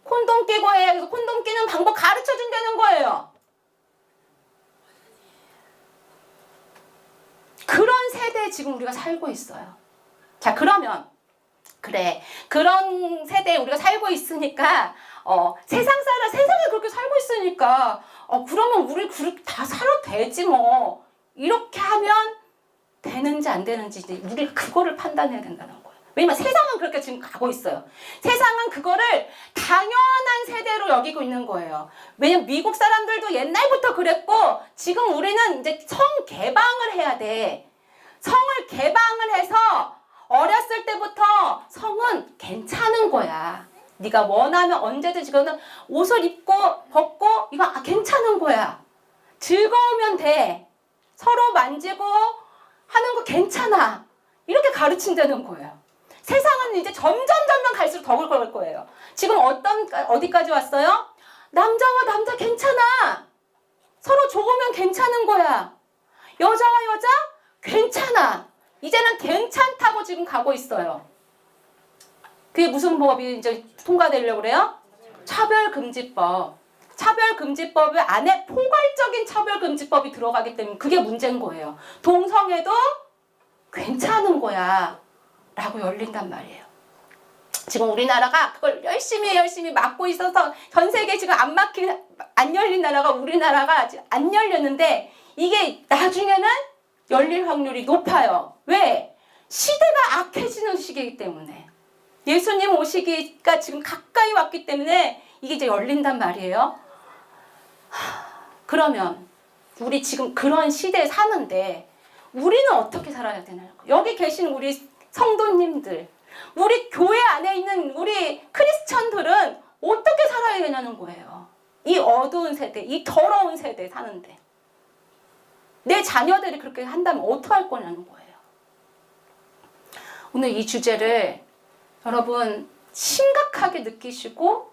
Speaker 1: 콘돔 끼고 해. 그래서 콘돔 끼는 방법 가르쳐 준다는 거예요. 그런 세대에 지금 우리가 살고 있어요. 자, 그러면 그래, 그런 세대에 우리가 살고 있으니까 세상에 그렇게 살고 있으니까 그러면 우리 그렇게 다 살아도 되지 뭐. 이렇게 하면 되는지 안 되는지 이제 우리가 그거를 판단해야 된다는 거예요. 왜냐면 세상은 그렇게 지금 가고 있어요. 세상은 그거를 당연한 세대로 여기고 있는 거예요. 왜냐면 미국 사람들도 옛날부터 그랬고 지금 우리는 이제 성 개방을 해야 돼. 성을 개방을 해서 어렸을 때부터 성은 괜찮은 거야. 네가 원하면 언제든지 그거는 옷을 입고 벗고 이거 괜찮은 거야. 즐거우면 돼. 서로 만지고 하는 거 괜찮아. 이렇게 가르친다는 거예요. 세상은 이제 점점 갈수록 더 그럴 거예요. 지금 어디까지 왔어요? 남자와 남자 괜찮아. 서로 좋으면 괜찮은 거야. 여자와 여자 괜찮아. 이제는 괜찮다고 지금 가고 있어요. 그게 무슨 법이 이제 통과되려고 그래요? 차별금지법. 차별금지법 안에 포괄적인 차별금지법이 들어가기 때문에 그게 문제인 거예요. 동성애도 괜찮은 거야 라고 열린단 말이에요. 지금 우리나라가 그걸 열심히 막고 있어서 전 세계 지금 안 열린 나라가 우리나라가 아직 안 열렸는데 이게 나중에는 열릴 확률이 높아요. 왜? 시대가 악해지는 시기이기 때문에. 예수님 오시기가 지금 가까이 왔기 때문에 이게 이제 열린단 말이에요. 그러면 우리 지금 그런 시대에 사는데 우리는 어떻게 살아야 되나요? 여기 계신 우리 성도님들, 우리 교회 안에 있는 우리 크리스천들은 어떻게 살아야 되냐는 거예요. 이 어두운 세대, 이 더러운 세대에 사는데. 내 자녀들이 그렇게 한다면 어떡할 거냐는 거예요. 오늘 이 주제를 여러분 심각하게 느끼시고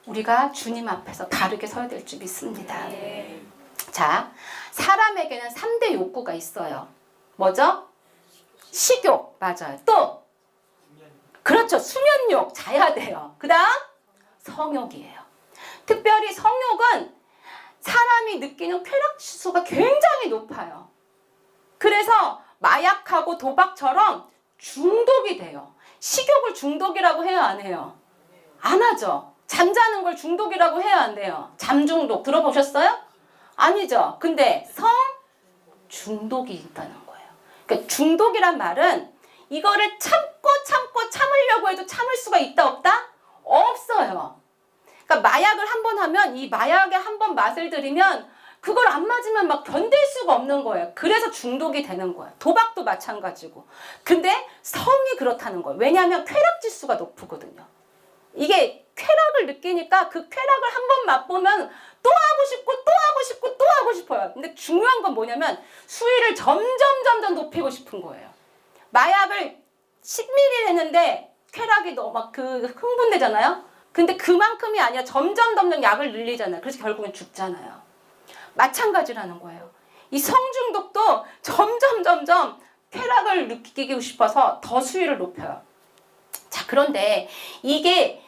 Speaker 1: 우리가 주님 앞에서 바르게 서야 될 줄 믿습니다. 자, 사람에게는 3대 욕구가 있어요. 뭐죠? 식욕, 맞아요. 또 그렇죠. 수면욕, 자야 돼요. 그 다음 성욕이에요. 특별히 성욕은 사람이 느끼는 쾌락지수가 굉장히 높아요. 그래서 마약하고 도박처럼 중독이 돼요. 식욕을 중독이라고 해요, 안 해요? 안 하죠. 잠자는 걸 중독이라고 해요, 안 돼요? 잠중독 들어보셨어요? 아니죠. 근데 성 중독이 있다는 거예요. 그러니까 중독이란 말은 이거를 참으려고 해도 참을 수가 있다 없다? 없어요. 그러니까 마약을 한번 하면 이 마약에 한번 맛을 들이면 그걸 안 맞으면 막 견딜 수가 없는 거예요. 그래서 중독이 되는 거예요. 도박도 마찬가지고. 근데 성이 그렇다는 거예요. 왜냐하면 쾌락 지수가 높거든요. 이게 쾌락을 느끼니까 그 쾌락을 한번 맛보면 또 하고 싶고 또 하고 싶고 또 하고 싶어요. 근데 중요한 건 뭐냐면 수위를 점점 높이고 싶은 거예요. 마약을 10ml 했는데 쾌락이 너무 막 흥분되잖아요. 근데 그만큼이 아니라 점점 약을 늘리잖아요. 그래서 결국엔 죽잖아요. 마찬가지라는 거예요. 이 성중독도 점점 쾌락을 느끼고 싶어서 더 수위를 높여요. 자, 그런데 이게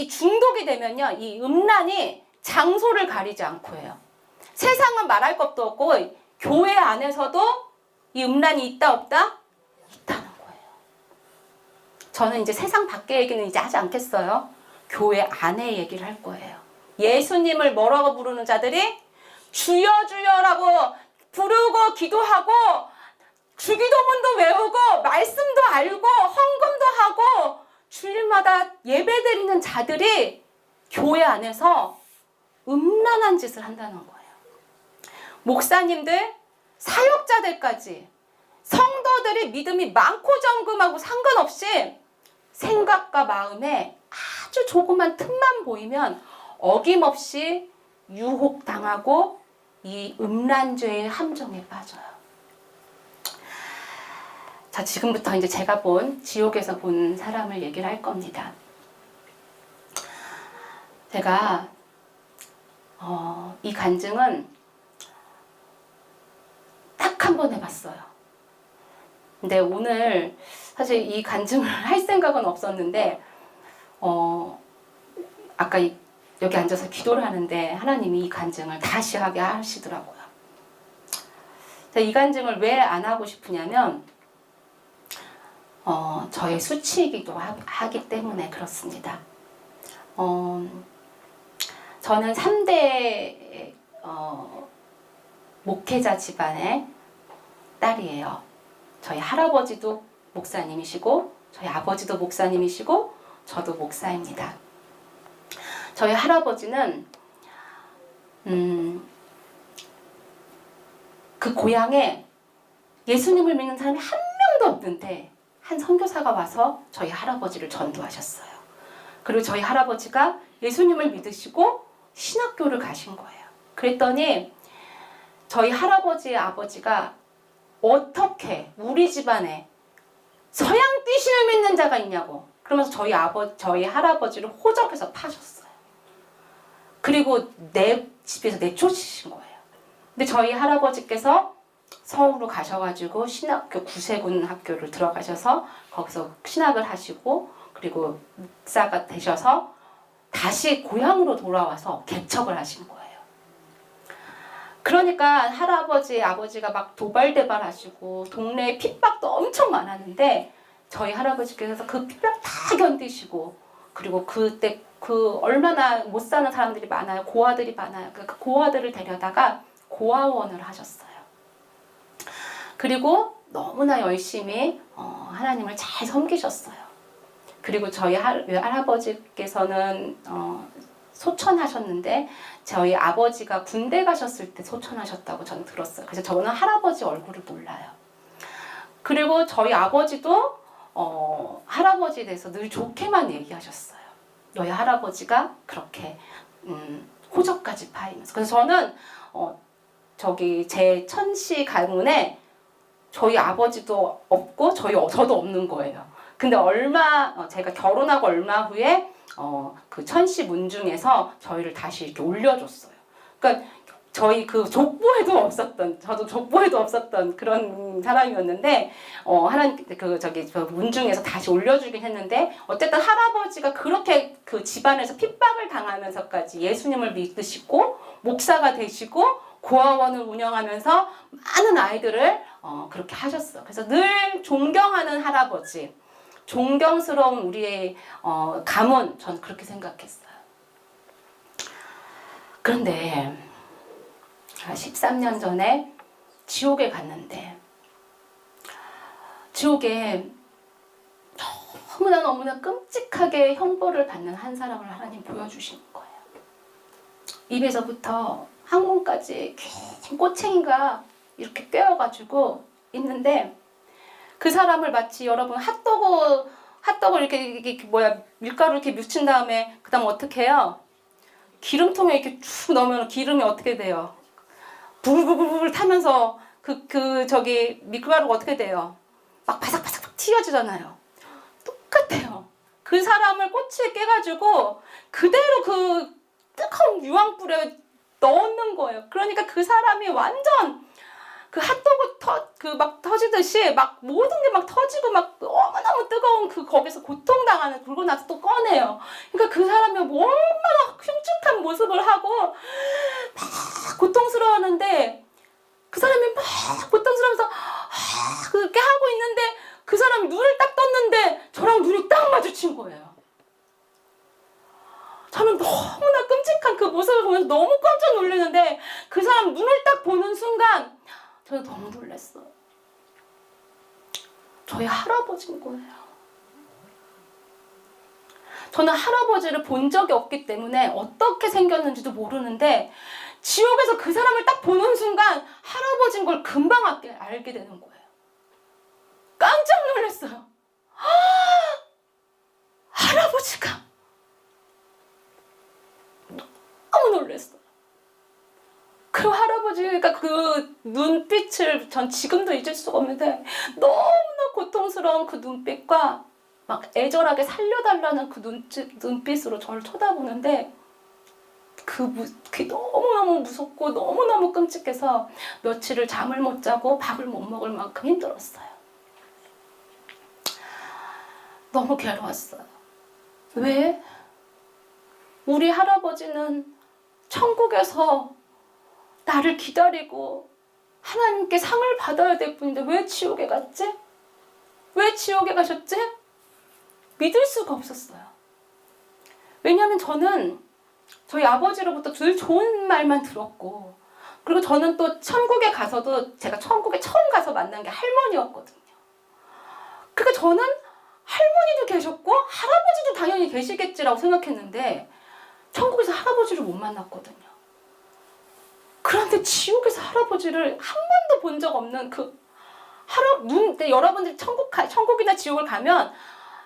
Speaker 1: 중독이 되면요, 이 음란이 장소를 가리지 않고 해요. 세상은 말할 것도 없고 교회 안에서도 이 음란이 있다 없다? 있다는 거예요. 저는 이제 세상 밖의 얘기는 이제 하지 않겠어요. 교회 안에 얘기를 할 거예요. 예수님을 뭐라고 부르는 자들이 주여 주여라고 부르고 기도하고 주기도문도 외우고 말씀도 알고 헌금도 하고 주일마다 예배드리는 자들이 교회 안에서 음란한 짓을 한다는 거예요. 목사님들, 사역자들까지 성도들이 믿음이 많고 적음하고 상관없이 생각과 마음에 아주 조그만 틈만 보이면 어김없이 유혹당하고 이 음란죄의 함정에 빠져요. 자, 지금부터 이제 제가 본 지옥에서 본 사람을 얘기를 할 겁니다. 제가 이 간증은 딱 한 번 해봤어요. 근데 오늘 사실 이 간증을 할 생각은 없었는데 아까 여기 앉아서 기도를 하는데 하나님이 이 간증을 다시 하게 하시더라고요. 이 간증을 왜 안 하고 싶으냐면 저의 수치이기도 하기 때문에 그렇습니다. 저는 3대 목회자 집안의 딸이에요. 저희 할아버지도 목사님이시고 저희 아버지도 목사님이시고 저도 목사입니다. 저희 할아버지는 그 고향에 예수님을 믿는 사람이 한 명도 없는데 한 선교사가 와서 저희 할아버지를 전도하셨어요. 그리고 저희 할아버지가 예수님을 믿으시고 신학교를 가신 거예요. 그랬더니 저희 할아버지의 아버지가 어떻게 우리 집안에 서양 귀신을 믿는 자가 있냐고 그러면서 저희 할아버지를 호적해서 파셨어요. 그리고 내 집에서 내쫓으신 거예요. 근데 저희 할아버지께서 서울로 가셔가지고 신학교 구세군 학교를 들어가셔서 거기서 신학을 하시고 그리고 목사가 되셔서 다시 고향으로 돌아와서 개척을 하신 거예요. 그러니까 할아버지, 아버지가 막 도발대발하시고 동네에 핍박도 엄청 많았는데 저희 할아버지께서 그 핍박 다 견디시고 그리고 그때 그 얼마나 못 사는 사람들이 많아요. 고아들이 많아요. 그 고아들을 데려다가 고아원을 하셨어요. 그리고 너무나 열심히 하나님을 잘 섬기셨어요. 그리고 저희 할아버지께서는 소천하셨는데 저희 아버지가 군대 가셨을 때 소천하셨다고 저는 들었어요. 그래서 저는 할아버지 얼굴을 몰라요. 그리고 저희 아버지도 할아버지에 대해서 늘 좋게만 얘기하셨어요. 너희 할아버지가 그렇게 호적까지 파이면서. 그래서 저는 저기 제 천씨 가문에 저희 아버지도 없고 저도 없는 거예요. 근데 제가 결혼하고 얼마 후에 그 천씨 문중에서 저희를 다시 이렇게 올려줬어요. 그러니까 저희 그 저도 족보에도 없었던 그런 사람이었는데 하나님 그 문중에서 다시 올려주긴 했는데 어쨌든 할아버지가 그렇게 그 집안에서 핍박을 당하면서까지 예수님을 믿으시고 목사가 되시고 고아원을 운영하면서 많은 아이들을 그렇게 하셨어. 그래서 늘 존경하는 할아버지, 존경스러운 우리의 가문, 전 그렇게 생각했어요. 그런데 13년 전에 지옥에 갔는데 지옥에 너무나 끔찍하게 형벌을 받는 한 사람을 하나님 보여주시는 거예요. 입에서부터 항문까지 긴 꼬챙이가 이렇게 꿰어가지고 있는데 그 사람을 마치 여러분 핫도그 이렇게 밀가루 이렇게 묻힌 다음에 그 다음 어떻게 해요? 기름통에 이렇게 쭉 넣으면 기름이 어떻게 돼요? 부글부글 타면서 저기 밀가루가 어떻게 돼요? 막 바삭바삭 튀어지잖아요. 똑같아요. 그 사람을 꼬치에 깨가지고 그대로 그 뜨거운 유황불에 넣는 거예요. 그러니까 그 사람이 완전 그 핫도그 막 터지듯이 막 모든 게 막 터지고 막 너무너무 뜨거운 거기서 고통당하는 그러고 나서 또 꺼내요. 그러니까 그 사람이 얼마나 흉측한 모습을 하고 막 고통스러워하는데 그 사람이 막 고통스러워서 그렇게 하고 있는데 그 사람이 눈을 딱 떴는데 저랑 눈이 딱 마주친 거예요. 저는 너무나 끔찍한 그 모습을 보면서 너무 깜짝 놀랐는데 그 사람 눈을 딱 보는 순간 저는 너무 놀랐어요. 저희 할아버지인 거예요. 저는 할아버지를 본 적이 없기 때문에 어떻게 생겼는지도 모르는데 지옥에서 그 사람을 딱 보는 순간 할아버지인 걸 금방 알게 되는 거예요. 깜짝 놀랐어요. 할아버지가 너무 놀랐어요. 그 할아버지가 그 눈빛을 전 지금도 잊을 수가 없는데 너무나 고통스러운 그 눈빛과 막 애절하게 살려달라는 그 눈빛으로 저를 쳐다보는데 그게 너무너무 무섭고 너무너무 끔찍해서 며칠을 잠을 못 자고 밥을 못 먹을 만큼 힘들었어요. 너무 괴로웠어요. 왜? 우리 할아버지는 천국에서 나를 기다리고 하나님께 상을 받아야 될 분인데 왜 지옥에 갔지? 왜 지옥에 가셨지? 믿을 수가 없었어요. 왜냐하면 저는 저희 아버지로부터 늘 좋은 말만 들었고, 그리고 저는 또 천국에 가서도 제가 천국에 처음 가서 만난 게 할머니였거든요. 그러니까 저는 할머니도 계셨고 할아버지도 당연히 계시겠지라고 생각했는데 천국에서 할아버지를 못 만났거든요. 그런데 지옥에서 할아버지를 한 번도 본 적 없는 여러분들이 천국이나 지옥을 가면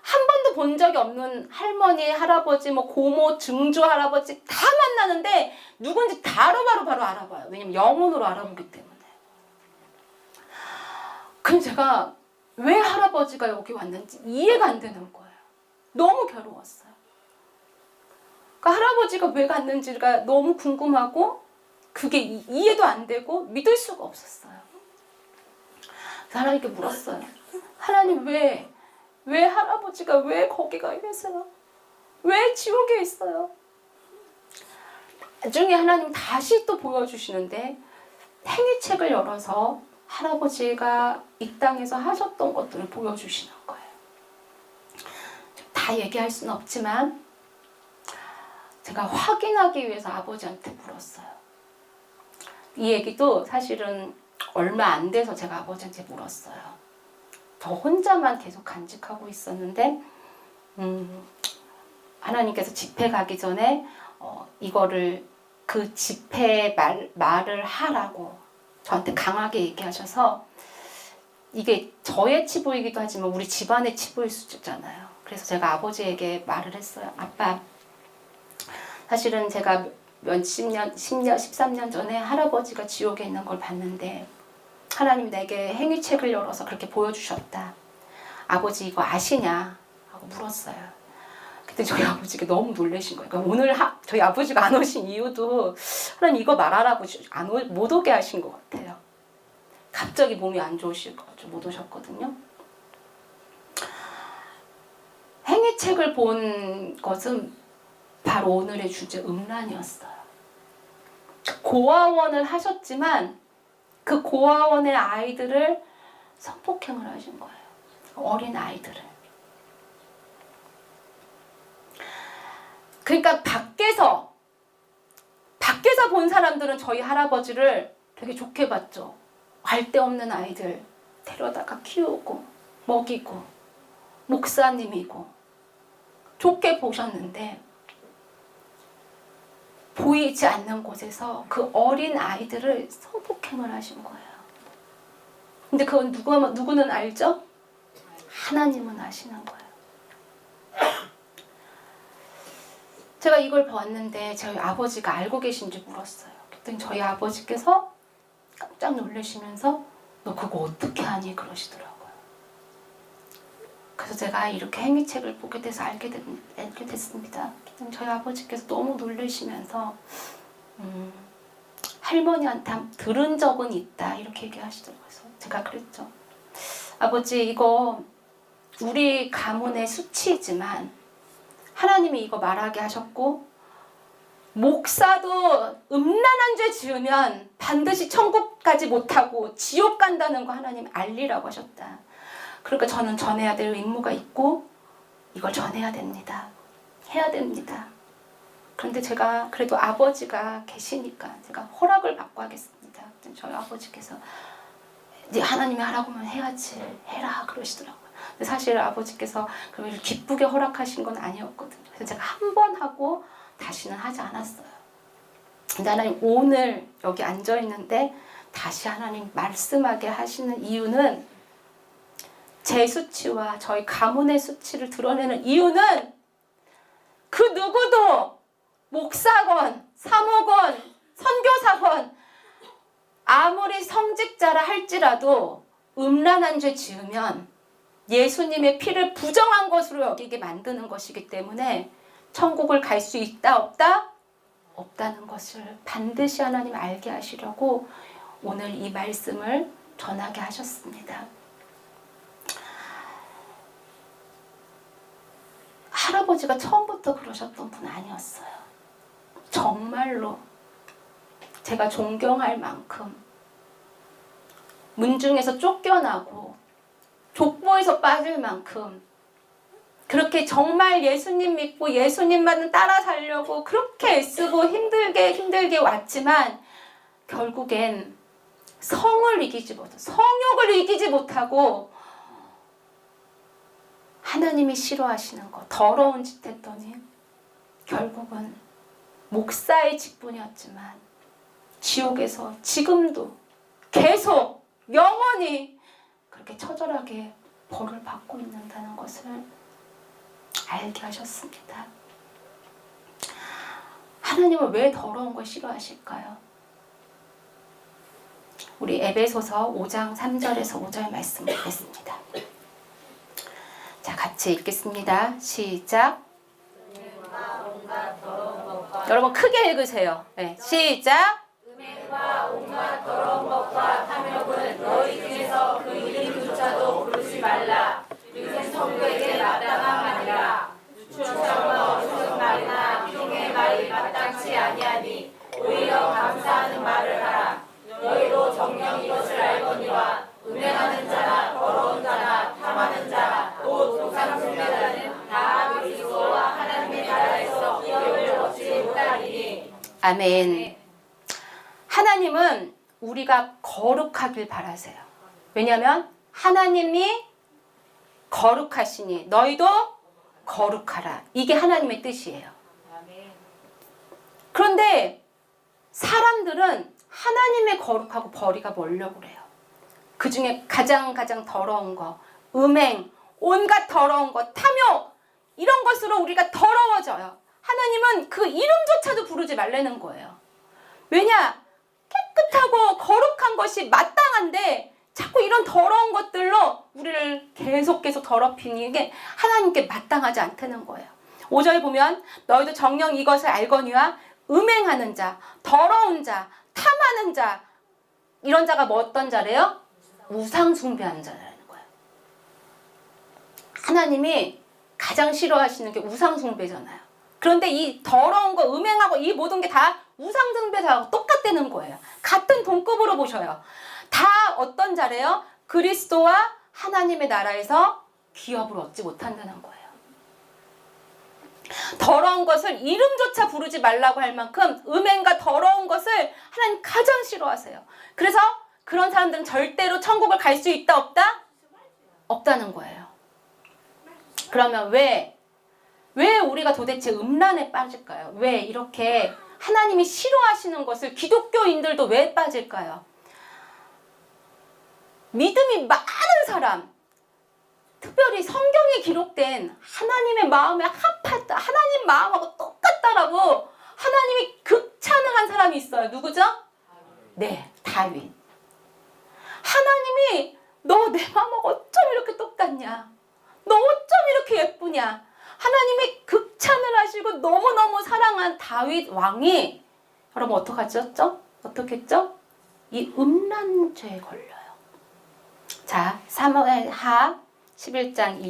Speaker 1: 한 번도 본 적이 없는 할머니, 할아버지, 고모, 증조 할아버지 다 만나는데 누군지 바로 알아봐요. 왜냐면 영혼으로 알아보기 때문에. 그럼 제가 왜 할아버지가 여기 왔는지 이해가 안 되는 거예요. 너무 괴로웠어요. 그러니까 할아버지가 왜 갔는지가 너무 궁금하고 그게 이해도 안 되고 믿을 수가 없었어요. 그래서 하나님께 물었어요. 하나님 왜 할아버지가 왜 거기 가 계세요? 왜 지옥에 있어요? 나중에 하나님 다시 또 보여주시는데 행위책을 열어서 할아버지가 이 땅에서 하셨던 것들을 보여주시는 거예요. 다 얘기할 수는 없지만 제가 확인하기 위해서 아버지한테 물었어요. 이 얘기도 사실은 얼마 안 돼서 제가 아버지한테 물었어요. 저 혼자만 계속 간직하고 있었는데 하나님께서 집회 가기 전에 이거를 그 집회 말을 하라고 저한테 강하게 얘기하셔서, 이게 저의 치부이기도 하지만 우리 집안의 치부일 수도 있잖아요. 그래서 제가 아버지에게 말을 했어요. 아빠, 사실은 제가 13년 전에 할아버지가 지옥에 있는 걸 봤는데 하나님이 내게 행위책을 열어서 그렇게 보여주셨다. 아버지 이거 아시냐? 하고 물었어요. 그때 저희 아버지가 너무 놀라신 거예요. 그러니까 오늘 저희 아버지가 안 오신 이유도 하나님 이거 말하라고 못 오게 하신 것 같아요. 갑자기 몸이 안 좋으셔가지고 못 오셨거든요. 행위책을 본 것은 바로 오늘의 주제 음란이었어요. 고아원을 하셨지만 그 고아원의 아이들을 성폭행을 하신 거예요. 어린 아이들을. 그러니까 밖에서 본 사람들은 저희 할아버지를 되게 좋게 봤죠. 갈 데 없는 아이들 데려다가 키우고 먹이고 목사님이고 좋게 보셨는데 보이지 않는 곳에서 그 어린 아이들을 성폭행을 하신 거예요. 근데 그건 누구는 알죠? 하나님은 아시는 거예요. 제가 이걸 봤는데 저희 아버지가 알고 계신지 물었어요. 그랬더니 저희 아버지께서 깜짝 놀라시면서 너 그거 어떻게 하니? 그러시더라고요. 그래서 제가 이렇게 행위책을 보게 돼서 알게 됐습니다. 저희 아버지께서 너무 놀라시면서 할머니한테 들은 적은 있다 이렇게 얘기하시더라고요. 그래서 제가 그랬죠. 아버지 이거 우리 가문의 수치이지만 하나님이 이거 말하게 하셨고 목사도 음란한 죄 지으면 반드시 천국까지 못하고 지옥 간다는 거 하나님 알리라고 하셨다. 그러니까 저는 전해야 될 의무가 있고 이걸 전해야 됩니다. 해야 됩니다. 그런데 제가 그래도 아버지가 계시니까 제가 허락을 받고 하겠습니다. 저희 아버지께서 네 하나님이 하라고 하면 해야지 해라 그러시더라고요. 근데 사실 아버지께서 그걸 기쁘게 허락하신 건 아니었거든요. 그래서 제가 한 번 하고 다시는 하지 않았어요. 근데 하나님 오늘 여기 앉아 있는데 다시 하나님 말씀하게 하시는 이유는 제 수치와 저희 가문의 수치를 드러내는 이유는 그 누구도 목사건, 사모건, 선교사건 아무리 성직자라 할지라도 음란한 죄 지으면 예수님의 피를 부정한 것으로 여기게 만드는 것이기 때문에 천국을 갈 수 있다 없다? 없다는 것을 반드시 하나님 알게 하시려고 오늘 이 말씀을 전하게 하셨습니다. 할아버지가 처음부터 그러셨던 분 아니었어요. 정말로 제가 존경할 만큼 문중에서 쫓겨나고 족보에서 빠질 만큼 그렇게 정말 예수님 믿고 예수님만 따라 살려고 그렇게 애쓰고 힘들게 왔지만 결국엔 성을 이기지 못하고 성욕을 이기지 못하고 하나님이 싫어하시는 거 더러운 짓 했더니 결국은 목사의 직분이었지만 지옥에서 지금도 계속 영원히 그렇게 처절하게 벌을 받고 있는다는 것을 알게 하셨습니다. 하나님은 왜 더러운 걸 싫어하실까요? 우리 에베소서 5장 3절에서 5절 말씀 보겠습니다. 자, 같이 읽겠습니다. 시작. 여러분 크게 읽으세요. 네, 시작.
Speaker 3: 음행과 온갖 더러운 것과 탐욕은 너희 중에서 그 이름조차도 부르지 말라. 이는 성도에게 마땅한 말이라. 추천과 어리석은 말이나 비동의 말이 마땅치 아니하니 오히려 감사하는 말을 하라. 너희도 정녕 이것을 알거니와 음행하는 자나 더러운 자나 탐하는 자나 또 우상 숭배자는 다 그리스도와 하나님의 나라에서 기업을 얻지 못하리니.
Speaker 1: 아멘. 하나님은 우리가 거룩하길 바라세요. 왜냐하면 하나님이 거룩하시니 너희도 거룩하라. 이게 하나님의 뜻이에요. 그런데 사람들은 하나님의 거룩하고 벌이가 멀려고 그래요. 그 중에 가장 더러운 거, 음행, 온갖 더러운 것, 탐욕 이런 것으로 우리가 더러워져요. 하나님은 그 이름조차도 부르지 말라는 거예요. 왜냐? 깨끗하고 거룩한 것이 마땅한데 자꾸 이런 더러운 것들로 우리를 계속 더럽히는 게 하나님께 마땅하지 않다는 거예요. 5절 보면 너희도 정녕 이것을 알거니와 음행하는 자, 더러운 자, 탐하는 자 이런 자가 뭐 어떤 자래요? 우상 숭배하는 자라는 거예요. 하나님이 가장 싫어하시는 게 우상 숭배잖아요. 그런데 이 더러운 거 음행하고 이 모든 게 다 우상 숭배자하고 똑같다는 거예요. 같은 동급으로 보셔요. 다 어떤 자래요? 그리스도와 하나님의 나라에서 기업을 얻지 못한다는 거예요. 더러운 것을 이름조차 부르지 말라고 할 만큼 음행과 더러운 것을 하나님 가장 싫어하세요. 그래서 그런 사람들은 절대로 천국을 갈 수 있다 없다? 없다는 거예요. 그러면 왜 우리가 도대체 음란에 빠질까요? 왜 이렇게 하나님이 싫어하시는 것을 기독교인들도 왜 빠질까요? 믿음이 많은 사람, 특별히 성경에 기록된 하나님의 마음에 합하다, 하나님 마음하고 똑같다라고 하나님이 극찬을 한 사람이 있어요. 누구죠? 네, 다윗. 하나님이 너 내 마음하고 어쩜 이렇게 똑같냐? 너 어쩜 이렇게 예쁘냐? 하나님이 극찬을 하시고 너무너무 사랑한 다윗 왕이 여러분 어떻게 했죠? 이 음란죄에 걸려요. 자, 사무엘하 11장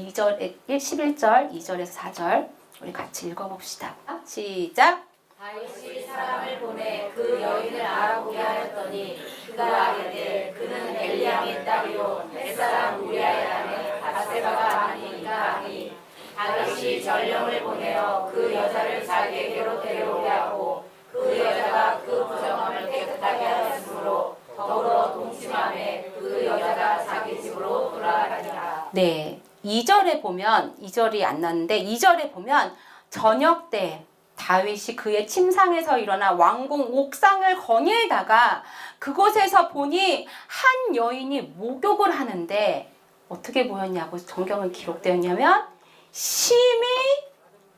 Speaker 1: 11절 2절에서 4절 우리 같이 읽어봅시다. 시작.
Speaker 3: 다윗이 사람을 보내 그 여인을 알아보게 하였더니 그가 이르되 그는 엘리암의 딸이요 햇사람 우리아의 아내 바세바가 아니니까 하니 다윗이 전령을 보내어 그 여자를 자기에게로 데려오게 하고 그 여자가 그 부정함을 깨끗하게 하였으므로 더불어 동침함에 그 여자가 자기 집으로 돌아가니라.
Speaker 1: 네, 2절에 보면 2절이 안 나는데 2절에 보면 저녁 때 다윗이 그의 침상에서 일어나 왕궁 옥상을 거닐다가 그곳에서 보니 한 여인이 목욕을 하는데 어떻게 보였냐고 성경은 기록되었냐면 심히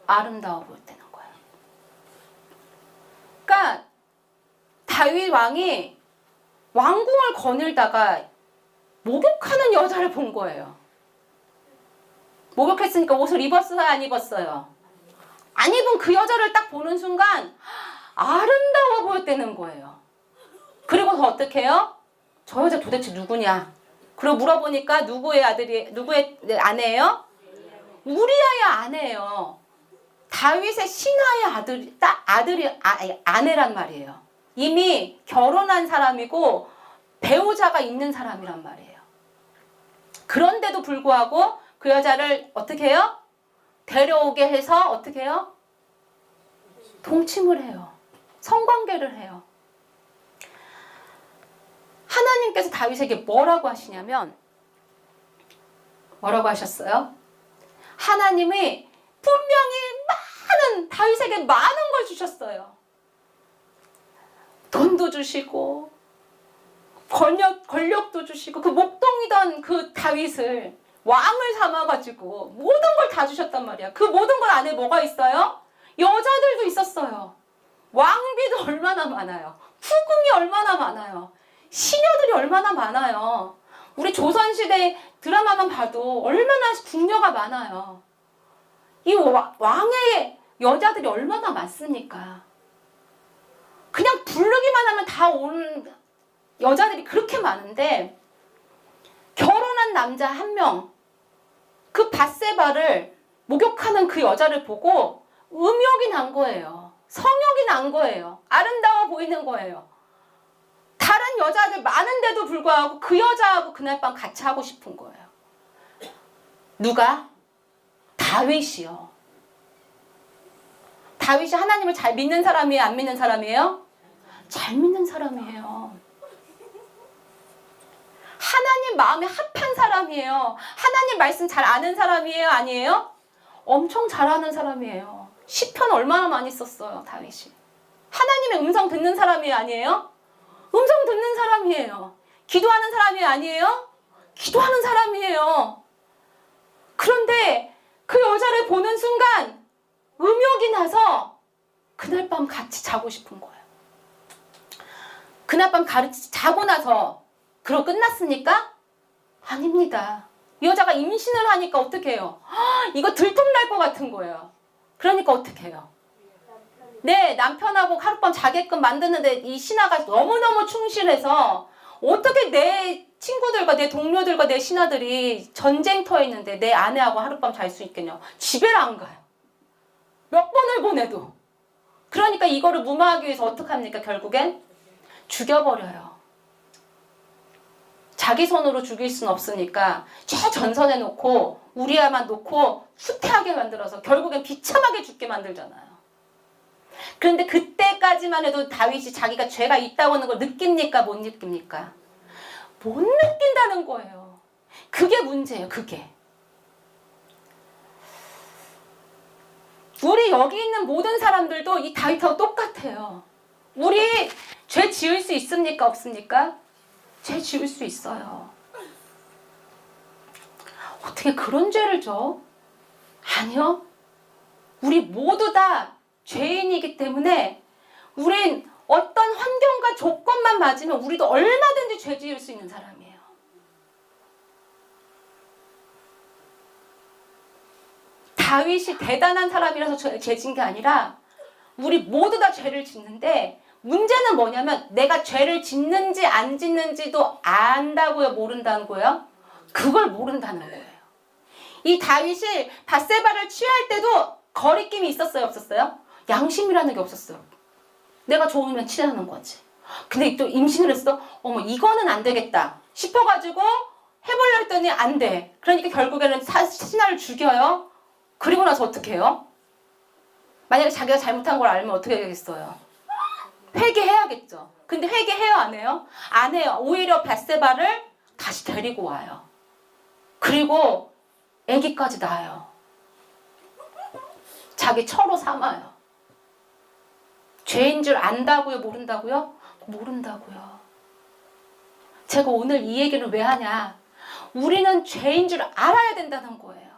Speaker 1: 아름다워 보였다는 거예요. 그러니까 다윗 왕이 왕궁을 거닐다가 목욕하는 여자를 본 거예요. 목욕했으니까 옷을 입었어요, 안 입었어요? 안 입은 그 여자를 딱 보는 순간 아름다워 보였다는 거예요. 그리고서 어떻게 해요? 저 여자 도대체 누구냐? 그리고 물어보니까 누구의 아내예요? 우리아의 아내예요. 다윗의 신하의 아내란 말이에요. 이미 결혼한 사람이고 배우자가 있는 사람이란 말이에요. 그런데도 불구하고 그 여자를 어떻게 해요? 데려오게 해서 어떻게 해요? 동침을 해요. 성관계를 해요. 하나님께서 다윗에게 뭐라고 하시냐면 뭐라고 하셨어요? 하나님이 분명히 다윗에게 많은 걸 주셨어요. 돈도 주시고 권력도 주시고 그 목동이던 그 다윗을 왕을 삼아가지고 모든 걸 다 주셨단 말이야. 그 모든 것 안에 뭐가 있어요? 여자들도 있었어요. 왕비도 얼마나 많아요. 후궁이 얼마나 많아요. 시녀들이 얼마나 많아요. 우리 조선시대 드라마만 봐도 얼마나 궁녀가 많아요. 이 왕의 여자들이 얼마나 많습니까? 그냥 부르기만 하면 다 오는 여자들이 그렇게 많은데 결혼한 남자 한 명, 그 밧세바를 목욕하는 그 여자를 보고 음욕이 난 거예요. 성욕이 난 거예요. 아름다워 보이는 거예요. 다른 여자들 많은데도 불구하고 그 여자하고 그날 밤 같이 하고 싶은 거예요. 누가? 다윗이요. 다윗이 하나님을 잘 믿는 사람이에요? 안 믿는 사람이에요? 잘 믿는 사람이에요. 하나님 마음에 합한 사람이에요. 하나님 말씀 잘 아는 사람이에요? 아니에요? 엄청 잘 아는 사람이에요. 시편 얼마나 많이 썼어요, 다윗이. 하나님의 음성 듣는 사람이 아니에요? 음성 듣는 사람이에요. 기도하는 사람이 아니에요? 기도하는 사람이에요. 그런데 그 여자를 보는 순간 음욕이 나서 그날 밤 같이 자고 싶은 거예요. 그날 밤 같이 자고 나서 그러고 끝났습니까? 아닙니다. 이 여자가 임신을 하니까 어떻게 해요? 이거 들통날 것 같은 거예요. 그러니까 어떻게 해요? 네, 남편하고 하룻밤 자게끔 만드는데 이 신하가 너무너무 충실해서 어떻게 내 친구들과 내 동료들과 내 신하들이 전쟁터에 있는데 내 아내하고 하룻밤 잘 수 있겠냐? 집에를 안 가요. 몇 번을 보내도. 그러니까 이거를 무마하기 위해서 어떡합니까? 결국엔 죽여버려요. 자기 손으로 죽일 수는 없으니까 최전선에 놓고 우리아만 놓고 후퇴하게 만들어서 결국엔 비참하게 죽게 만들잖아요. 그런데 그때까지만 해도 다윗이 자기가 죄가 있다고 하는 걸 느낍니까? 못 느낍니까? 못 느낀다는 거예요. 그게 문제예요. 그게. 우리 여기 있는 모든 사람들도 이 다윗하고 똑같아요. 우리 죄 지을 수 있습니까? 없습니까? 죄 지을 수 있어요. 어떻게 그런 죄를 져? 아니요. 우리 모두 다 죄인이기 때문에 우린 어떤 환경과 조건만 맞으면 우리도 얼마든지 죄 지을 수 있는 사람이에요. 다윗이 대단한 사람이라서 죄 진 게 아니라 우리 모두 다 죄를 짓는데 문제는 뭐냐면 내가 죄를 짓는지 안 짓는지도 안다고요? 모른다는 거예요? 그걸 모른다는 거예요. 이 다윗이 밧세바를 취할 때도 거리낌이 있었어요? 없었어요? 양심이라는 게 없었어요. 내가 좋으면 취하는 거지. 근데 또 임신을 했어? 어머 이거는 안 되겠다 싶어가지고 해보려 했더니 안 돼. 그러니까 결국에는 신하를 죽여요. 그리고 나서 어떻게 해요? 만약에 자기가 잘못한 걸 알면 어떻게 되겠어요? 회개해야겠죠. 근데 회개해요? 안 해요? 안 해요. 오히려 밧세바를 다시 데리고 와요. 그리고 아기까지 낳아요. 자기 처로 삼아요. 죄인 줄 안다고요? 모른다고요? 모른다고요. 제가 오늘 이 얘기를 왜 하냐? 우리는 죄인 줄 알아야 된다는 거예요.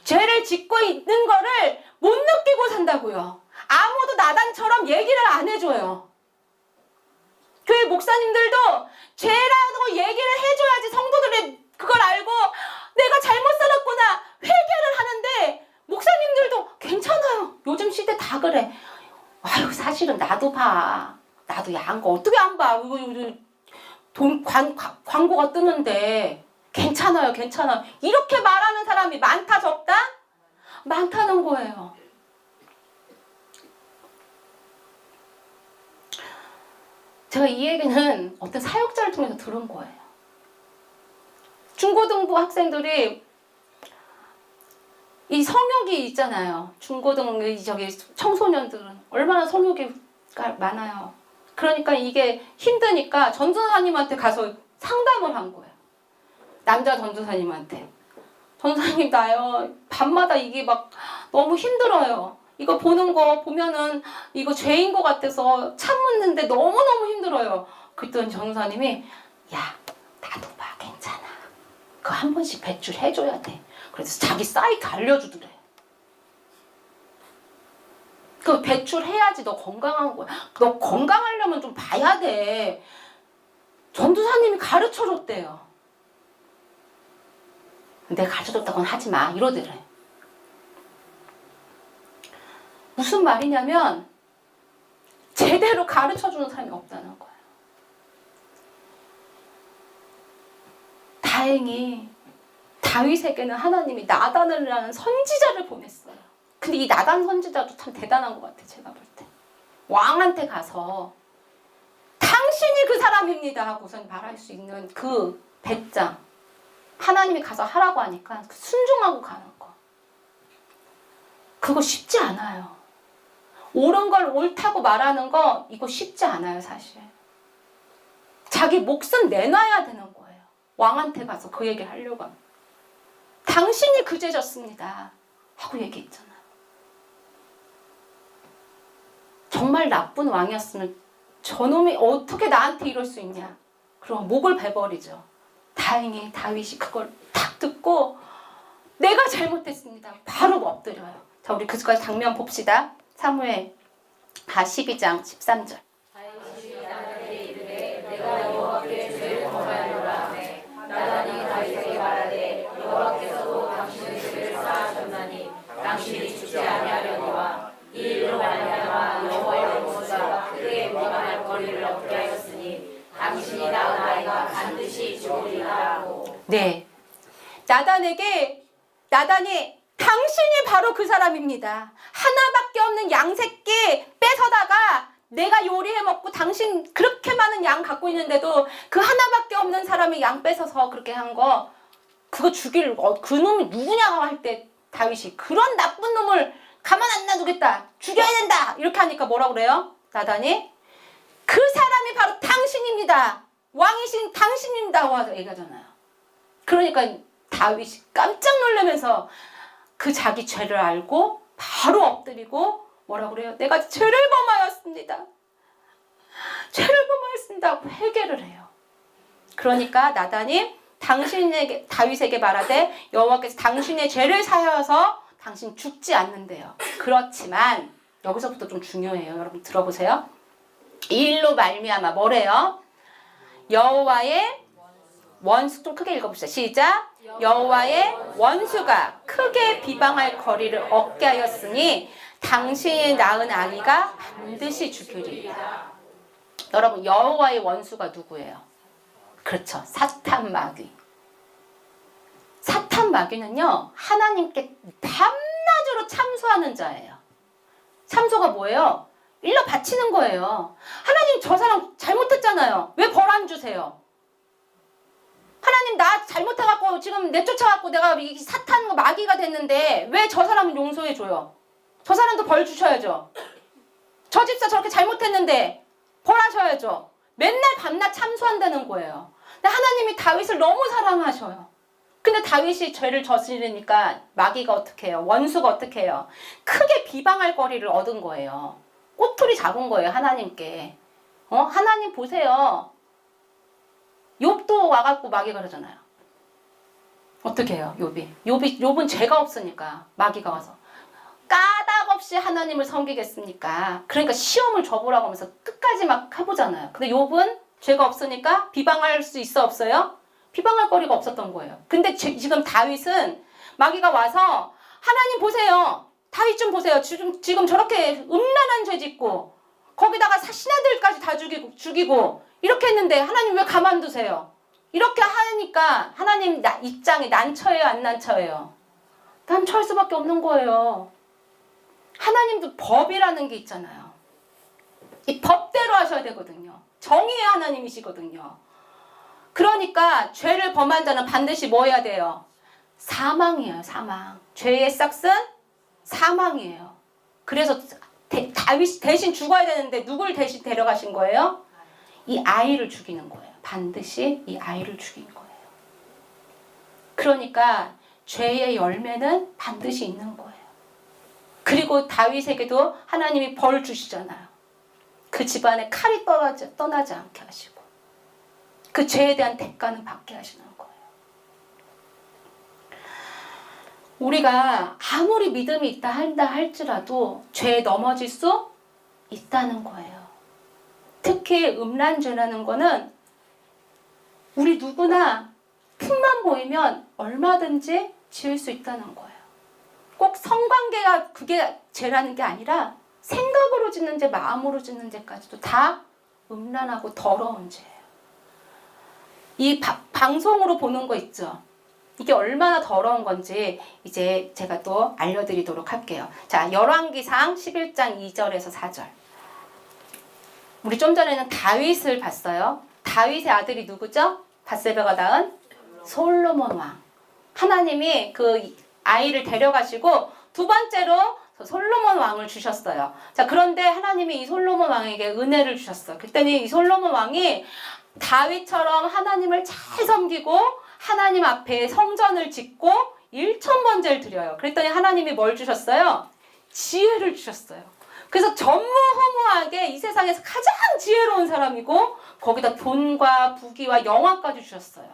Speaker 1: 죄를 짓고 있는 거를 못 느끼고 산다고요. 아무도 나단처럼 얘기를 안 해줘요. 교회 목사님들도 죄라고 얘기를 해줘야지 성도들이 그걸 알고 내가 잘못 살았구나 회개를 그래. 아유 사실은 나도 봐. 나도 야한 거 어떻게 안 봐. 이거 광고가 뜨는데 괜찮아요, 괜찮아요. 이렇게 말하는 사람이 많다, 적다? 많다는 거예요. 제가 이 얘기는 어떤 사역자를 통해서 들은 거예요. 중고등부 학생들이 이 성욕이 있잖아요. 중고등 저기 청소년들은 얼마나 성욕이 많아요. 그러니까 이게 힘드니까 전도사님한테 가서 상담을 한 거예요. 남자 전도사님한테. 전도사님 나요. 밤마다 이게 막 너무 힘들어요. 이거 보는 거 보면은 이거 죄인 것 같아서 참는데 너무너무 힘들어요. 그랬더니 전도사님이 야 나도 봐 괜찮아. 그거 한 번씩 배출해줘야 돼. 그래서 자기 사이트 알려주더래. 그 배출해야지 너 건강한 거야. 너 건강하려면 좀 봐야 돼. 전도사님이 가르쳐줬대요. 내가 가르쳐줬다고는 하지 마. 이러더래. 무슨 말이냐면 제대로 가르쳐주는 사람이 없다는 거예요. 다행히 다윗에게는 하나님이 나단이라는 선지자를 보냈어요. 근데 이 나단 선지자도 참 대단한 것 같아요. 제가 볼 때. 왕한테 가서 당신이 그 사람입니다 하고선 말할 수 있는 그 배짱. 하나님이 가서 하라고 하니까 순종하고 가는 거. 그거 쉽지 않아요. 옳은 걸 옳다고 말하는 거 이거 쉽지 않아요 사실. 자기 목숨 내놔야 되는 거예요. 왕한테 가서 그 얘기를 하려고 하면. 당신이 그제졌습니다 하고 얘기했잖아요. 정말 나쁜 왕이었으면 저놈이 어떻게 나한테 이럴 수 있냐. 그럼 목을 베버리죠. 다행히 다윗이 그걸 딱 듣고 내가 잘못했습니다. 바로 엎드려요. 자 우리 그까지 장면 봅시다. 사무엘 12장 13절.
Speaker 3: 내가 여호와께 죄를 범하였노라. 나단이 다윗에게 말하되 여호와께서도 당신의 죄를 사하셨나니 당신이 죽지 아니하려니와 이 일로 말미암아 여호와의 원수가 크게 비방할 거리를 얻게 하였으니 당신이 낳은 아이가 반드시 죽으리라 하고.
Speaker 1: 네. 나단이 당신이 바로 그 사람입니다. 하나밖에 없는 양 새끼 뺏어다가 내가 요리해 먹고 당신 그렇게 많은 양 갖고 있는데도 그 하나밖에 없는 사람이 양 뺏어서 그렇게 한 거 그거 죽일 그 놈이 누구냐고 할 때 다윗이 그런 나쁜 놈을 가만 안 놔두겠다. 죽여야 된다. 이렇게 하니까 뭐라고 그래요? 나단이 그 사람이 바로 당신입니다. 왕이신 당신입니다. 하고 얘기하잖아요. 그러니까 다윗이 깜짝 놀라면서 그 자기 죄를 알고 바로 엎드리고 뭐라고 그래요? 내가 죄를 범하였습니다. 죄를 범하였습니다. 하고 회개를 해요. 그러니까 나단이 다윗에게 말하되 여호와께서 당신의 죄를 사하여서 당신 죽지 않는데요. 그렇지만 여기서부터 좀 중요해요. 여러분 들어보세요. 이 일로 말미암아 뭐래요? 여호와의 원수 좀 크게 읽어봅시다. 시작. 여호와의 원수가 크게 비방할 거리를 얻게 하였으니 당신이 낳은 아기가 반드시 죽으리라. 여러분 여호와의 원수가 누구예요? 그렇죠. 사탄 마귀. 사탄 마귀는요. 하나님께 밤낮으로 참소하는 자예요. 참소가 뭐예요? 일러 바치는 거예요. 하나님 저 사람 잘못했잖아요. 왜 벌 안 주세요? 하나님 나 잘못해갖고 지금 내쫓아갖고 내가 이 사탄 마귀가 됐는데 왜 저 사람은 용서해줘요? 저 사람도 벌 주셔야죠. 저 집사 저렇게 잘못했는데 벌 하셔야죠. 맨날 밤낮 참소한다는 거예요. 근데 하나님이 다윗을 너무 사랑하셔요. 근데 다윗이 죄를 저지르니까 마귀가 어떻게 해요? 원수가 어떻게 해요? 크게 비방할 거리를 얻은 거예요. 꼬투리 잡은 거예요. 하나님께. 하나님 보세요. 욥도 와갖고 마귀가 그러잖아요. 어떻게 해요? 욥은 죄가 없으니까 마귀가 와서 까닭없이 하나님을 섬기겠습니까? 그러니까 시험을 줘보라고 하면서 끝까지 막 해보잖아요. 근데 욥은 죄가 없으니까 비방할 수 있어 없어요? 비방할 거리가 없었던 거예요. 근데 지금 다윗은 마귀가 와서 하나님 보세요. 다윗 좀 보세요. 지금 저렇게 음란한 죄 짓고 거기다가 신하들까지 다 죽이고 이렇게 했는데 하나님 왜 가만두세요? 이렇게 하니까 하나님 입장이 난처해요, 안 난처해요? 난처할 수밖에 없는 거예요. 하나님도 법이라는 게 있잖아요. 이 법대로 하셔야 되거든요. 정의의 하나님이시거든요. 그러니까 죄를 범한 자는 반드시 뭐 해야 돼요? 사망이에요, 사망. 죄의 싹은 사망이에요. 그래서 다윗이 대신 죽어야 되는데 누굴 대신 데려가신 거예요? 이 아이를 죽이는 거예요. 반드시 이 아이를 죽인 거예요. 그러니까 죄의 열매는 반드시 있는 거예요. 그리고 다윗에게도 하나님이 벌 주시잖아요. 그 집안에 칼이 떠나지 않게 하시고 그 죄에 대한 대가는 받게 하시는 거예요. 우리가 아무리 믿음이 있다 한다 할지라도 죄에 넘어질 수 있다는 거예요. 특히 음란죄라는 거는 우리 누구나 틈만 보이면 얼마든지 지을 수 있다는 거예요. 꼭 성관계가 그게 죄라는 게 아니라 생각으로 짓는 죄, 마음으로 짓는 죄까지도 다 음란하고 더러운 죄예요. 이 방송으로 보는 거 있죠? 이게 얼마나 더러운 건지 이제 제가 또 알려드리도록 할게요. 자, 열왕기상 11장 2절에서 4절. 우리 좀 전에는 다윗을 봤어요. 다윗의 아들이 누구죠? 밧세바가 낳은 솔로몬 왕. 하나님이 그 아이를 데려가시고 두 번째로 솔로몬 왕을 주셨어요. 자, 그런데 하나님이 이 솔로몬 왕에게 은혜를 주셨어요. 그랬더니 이 솔로몬 왕이 다윗처럼 하나님을 잘 섬기고 하나님 앞에 성전을 짓고 1,000번제를 드려요. 그랬더니 하나님이 뭘 주셨어요? 지혜를 주셨어요. 그래서 전무후무하게 이 세상에서 가장 지혜로운 사람이고 거기다 돈과 부귀와 영화까지 주셨어요.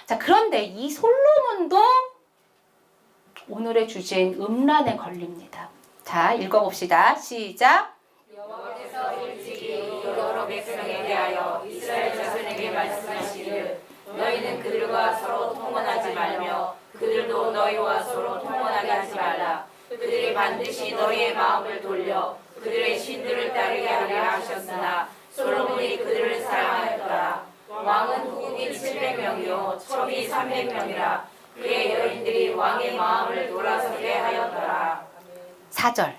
Speaker 1: 자, 그런데 이 솔로몬도 오늘의 주제인 음란에 걸립니다. 자, 읽어봅시다. 시작.
Speaker 3: 여호와께서 일찍이 여러 백성에 대하여 이스라엘 자손에게 말씀하시기를 너희는 그들과 서로 통혼하지 말며 그들도 너희와 서로 통혼하게 하지 말라. 그들이 반드시 너희의 마음을 돌려 그들의 신들을 따르게 하려 하셨으나 솔로몬이 그들을 사랑하였더라. 왕은 후궁이 700명이요 첩이 300명이라. 그의 여인들이 왕의 마음을 돌아서게 하였더라.
Speaker 1: 4절.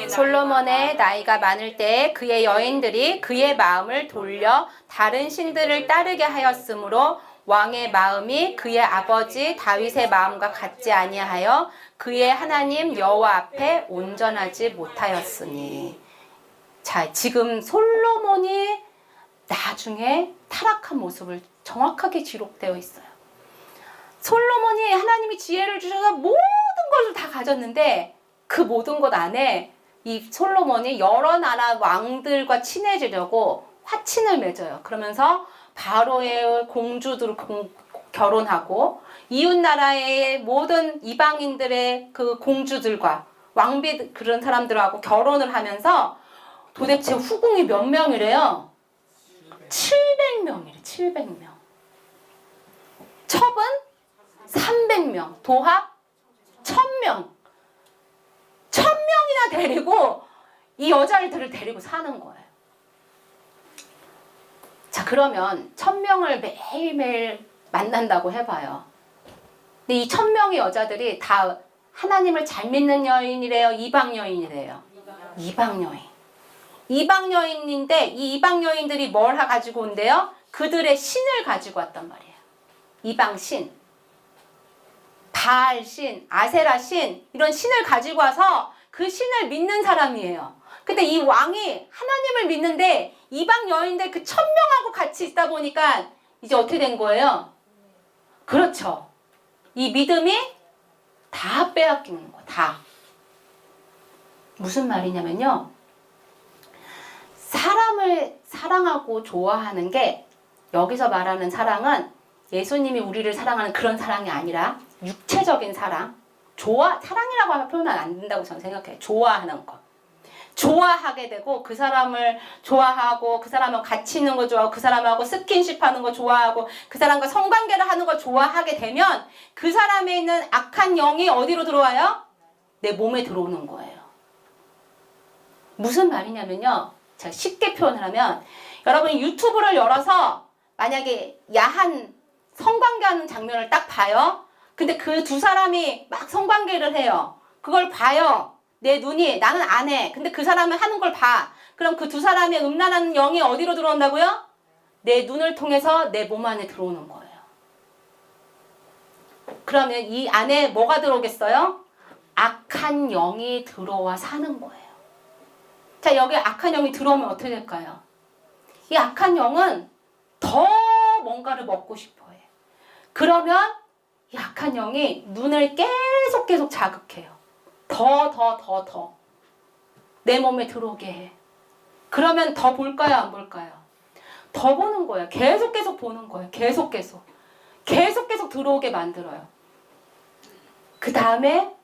Speaker 3: 솔로몬의
Speaker 1: 나이가 많을 때 그의 여인들이 그의 마음을 돌려 다른 신들을 따르게 하였으므로 왕의 마음이 그의 아버지 다윗의 마음과 같지 아니하여 그의 하나님 여호와 앞에 온전하지 못하였으니. 자, 지금 솔로몬이 나중에 타락한 모습을 정확하게 기록되어 있어요. 솔로몬이 하나님이 지혜를 주셔서 모든 것을 다 가졌는데 그 모든 것 안에 이 솔로몬이 여러 나라 왕들과 친해지려고 화친을 맺어요. 그러면서 바로의 공주들 결혼하고 이웃 나라의 모든 이방인들의 그 공주들과 왕비 그런 사람들하고 결혼을 하면서 도대체 후궁이 몇 명이래요? 700명이래. 700명. 첩은 300명. 도합 1000명. 1000명이나 데리고 이 여자들을 데리고 사는 거예요. 자, 그러면 1000명을 매일매일 만난다고 해봐요. 근데 이 1000명의 여자들이 다 하나님을 잘 믿는 여인이래요? 이방 여인이래요? 이방 여인. 이방 여인인데 이 이방 여인들이 뭘 가지고 온대요? 그들의 신을 가지고 왔단 말이에요. 이방 신. 바알 신, 아세라 신 이런 신을 가지고 와서 그 신을 믿는 사람이에요. 근데 이 왕이 하나님을 믿는데 이방 여인들 그 1000명하고 같이 있다 보니까 이제 어떻게 된 거예요? 그렇죠. 이 믿음이 다 빼앗기는 거예요. 다. 무슨 말이냐면요. 사람을 사랑하고 좋아하는 게 여기서 말하는 사랑은 예수님이 우리를 사랑하는 그런 사랑이 아니라 육체적인 사랑, 사랑이라고 하면 표현은 안 된다고 저는 생각해요. 좋아하는 거. 좋아하게 되고 그 사람을 좋아하고 그 사람하고 같이 있는 거 좋아하고 그 사람하고 스킨십 하는 거 좋아하고 그 사람과 성관계를 하는 거 좋아하게 되면 그 사람에 있는 악한 영이 어디로 들어와요? 내 몸에 들어오는 거예요. 무슨 말이냐면요. 제가 쉽게 표현을 하면 여러분 유튜브를 열어서 만약에 야한 성관계하는 장면을 딱 봐요. 근데 그 두 사람이 막 성관계를 해요. 그걸 봐요. 내 눈이 나는 안 해. 근데 그 사람은 하는 걸 봐. 그럼 그 두 사람의 음란한 영이 어디로 들어온다고요? 내 눈을 통해서 내 몸 안에 들어오는 거예요. 그러면 이 안에 뭐가 들어오겠어요? 악한 영이 들어와 사는 거예요. 자, 여기 악한 영이 들어오면 어떻게 될까요? 이 악한 영은 더 뭔가를 먹고 싶어 해. 그러면 이 악한 영이 눈을 계속 자극해요. 더. 내 몸에 들어오게 해. 그러면 더 볼까요? 안 볼까요? 더 보는 거예요. 계속 보는 거예요. 계속 들어오게 만들어요. 그 다음에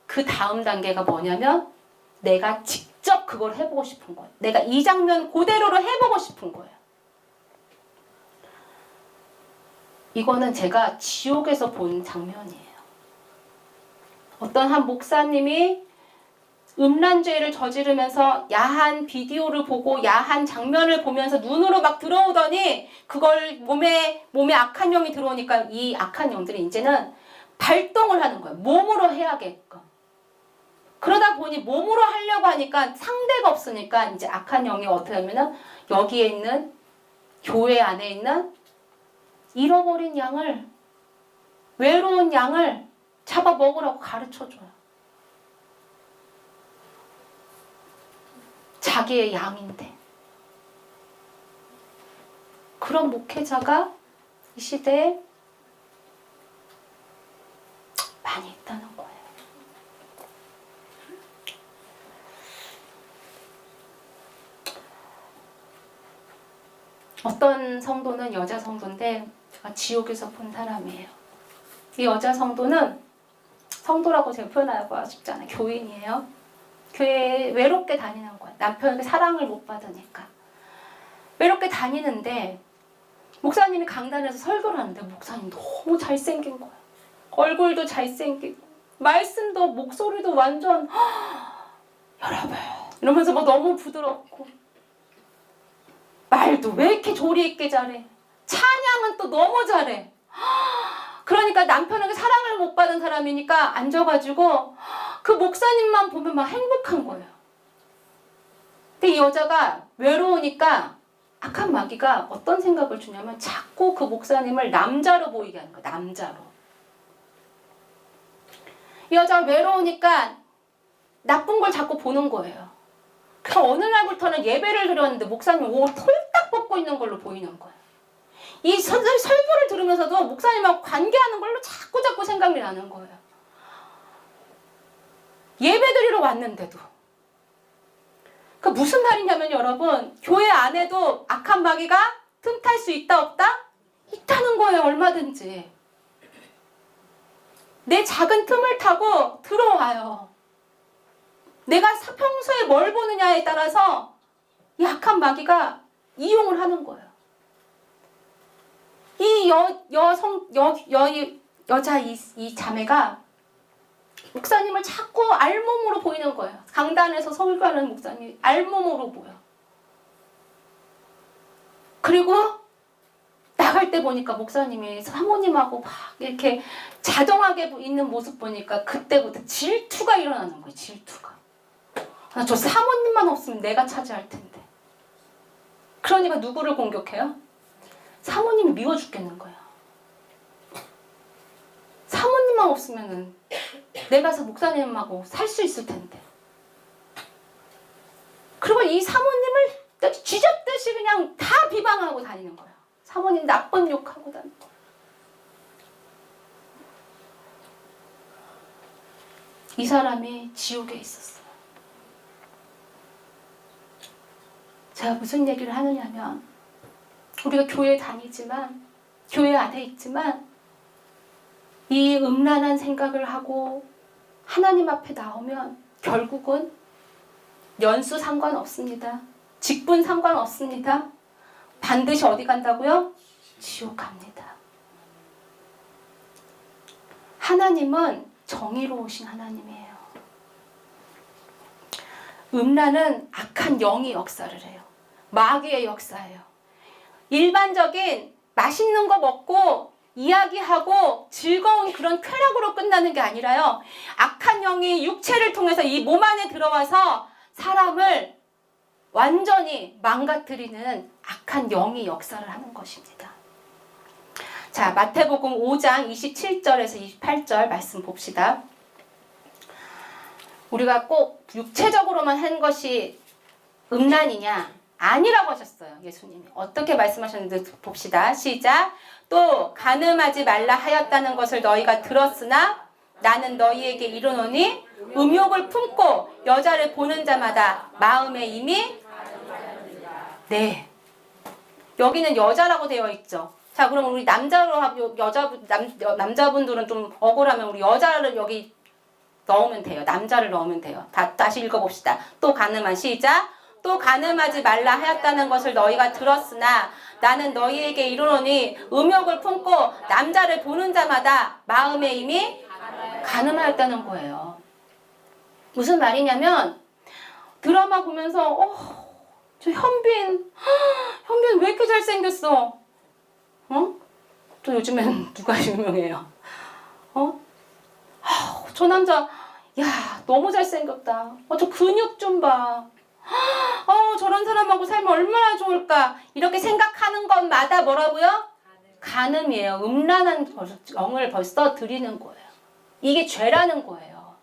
Speaker 1: 그 다음 단계가 뭐냐면 내가 직접 그걸 해보고 싶은 거예요. 내가 이 장면 그대로로 해보고 싶은 거예요. 이거는 제가 지옥에서 본 장면이에요. 어떤 한 목사님이 음란죄를 저지르면서 야한 비디오를 보고 야한 장면을 보면서 눈으로 막 들어오더니 그걸 몸에 악한 영이 들어오니까 이 악한 영들이 이제는 발동을 하는 거예요. 몸으로 해야겠고. 그러다 보니 몸으로 하려고 하니까 상대가 없으니까 이제 악한 영이 어떻게 하면은 여기에 있는 교회 안에 있는 잃어버린 양을, 외로운 양을 잡아먹으라고 가르쳐줘요. 자기의 양인데. 그런 목회자가 이 시대에 많이 있다는 거예요. 어떤 성도는 여자 성도인데 제가 지옥에서 본 사람이에요. 이 여자 성도는 성도라고 제가 표현하고 싶지 않아요. 교인이에요. 교회에 외롭게 다니는 거예요. 남편에게 사랑을 못 받으니까. 외롭게 다니는데 목사님이 강단에서 설교를 하는데 목사님 너무 잘생긴 거예요. 얼굴도 잘생기고 말씀도 목소리도 완전 여러분 이러면서 뭐 너무 부드럽고 말도 왜 이렇게 조리 있게 잘해. 찬양은 또 너무 잘해. 그러니까 남편에게 사랑을 못 받은 사람이니까 앉아가지고 그 목사님만 보면 막 행복한 거예요. 근데 이 여자가 외로우니까 악한 마귀가 어떤 생각을 주냐면 자꾸 그 목사님을 남자로 보이게 하는 거예요. 남자로. 이 여자가 외로우니까 나쁜 걸 자꾸 보는 거예요. 그래서 어느 날부터는 예배를 드렸는데 목사님 옷 홀딱 벗고 있는 걸로 보이는 거예요. 이 설교를 들으면서도 목사님하고 관계하는 걸로 자꾸 생각이 나는 거예요. 예배 드리러 왔는데도. 그 무슨 말이냐면 여러분 교회 안에도 악한 마귀가 틈탈 수 있다 없다? 있다는 거예요. 얼마든지. 내 작은 틈을 타고 들어와요. 내가 평소에 뭘 보느냐에 따라서 이 악한 마귀가 이용을 하는 거예요. 이 여자 이 자매가 목사님을 자꾸 알몸으로 보이는 거예요. 강단에서 설교하는 목사님이 알몸으로 보여. 그리고 나갈 때 보니까 목사님이 사모님하고 막 이렇게 자정하게 있는 모습 보니까 그때부터 질투가 일어나는 거예요. 질투가. 저 사모님만 없으면 내가 차지할 텐데. 그러니까 누구를 공격해요? 사모님이 미워 죽겠는 거야. 사모님만 없으면은 내가 목사님하고 살 수 있을 텐데. 그리고 이 사모님을 쥐잡듯이 그냥 다 비방하고 다니는 거야. 사모님 나쁜 욕하고 다니고. 이 사람이 지옥에 있었어요. 제가 무슨 얘기를 하느냐면 우리가 교회 다니지만 교회 안에 있지만 이 음란한 생각을 하고 하나님 앞에 나오면 결국은 연수 상관없습니다. 직분 상관없습니다. 반드시 어디 간다고요? 지옥 갑니다. 하나님은 정의로우신 하나님이에요. 음란은 악한 영이 역사를 해요. 마귀의 역사예요. 일반적인 맛있는 거 먹고 이야기하고 즐거운 그런 쾌락으로 끝나는 게 아니라요. 악한 영이 육체를 통해서 이 몸 안에 들어와서 사람을 완전히 망가뜨리는 악한 영이 역사를 하는 것입니다. 자, 마태복음 5장 27절에서 28절 말씀 봅시다. 우리가 꼭 육체적으로만 한 것이 음란이냐? 아니라고 하셨어요. 예수님이. 어떻게 말씀하셨는지 봅시다. 시작. 또 간음하지 말라 하였다는 것을 너희가 들었으나 나는 너희에게 이르노니 음욕을 품고 여자를 보는 자마다 마음에 이미 네. 여기는 여자라고 되어 있죠. 자, 그럼 우리 남자로 하고 남자분들은 좀 억울하면 우리 여자를 여기 넣으면 돼요. 남자를 넣으면 돼요. 다시 읽어봅시다. 또 간음한 시작. 또 간음하지 말라 하였다는 것을 너희가 들었으나 나는 너희에게 이르노니 음욕을 품고 남자를 보는 자마다 마음에 이미 간음하였다는 거예요. 무슨 말이냐면 드라마 보면서 저 현빈 왜 이렇게 잘생겼어? 또 요즘엔 누가 유명해요? 저 남자 야 너무 잘생겼다. 저 근육 좀 봐. 저런 사람하고 살면 얼마나 좋을까. 이렇게 생각하는 것마다 뭐라고요? 간음이에요. 음란한 영을 벌써 드리는 거예요. 이게 죄라는 거예요.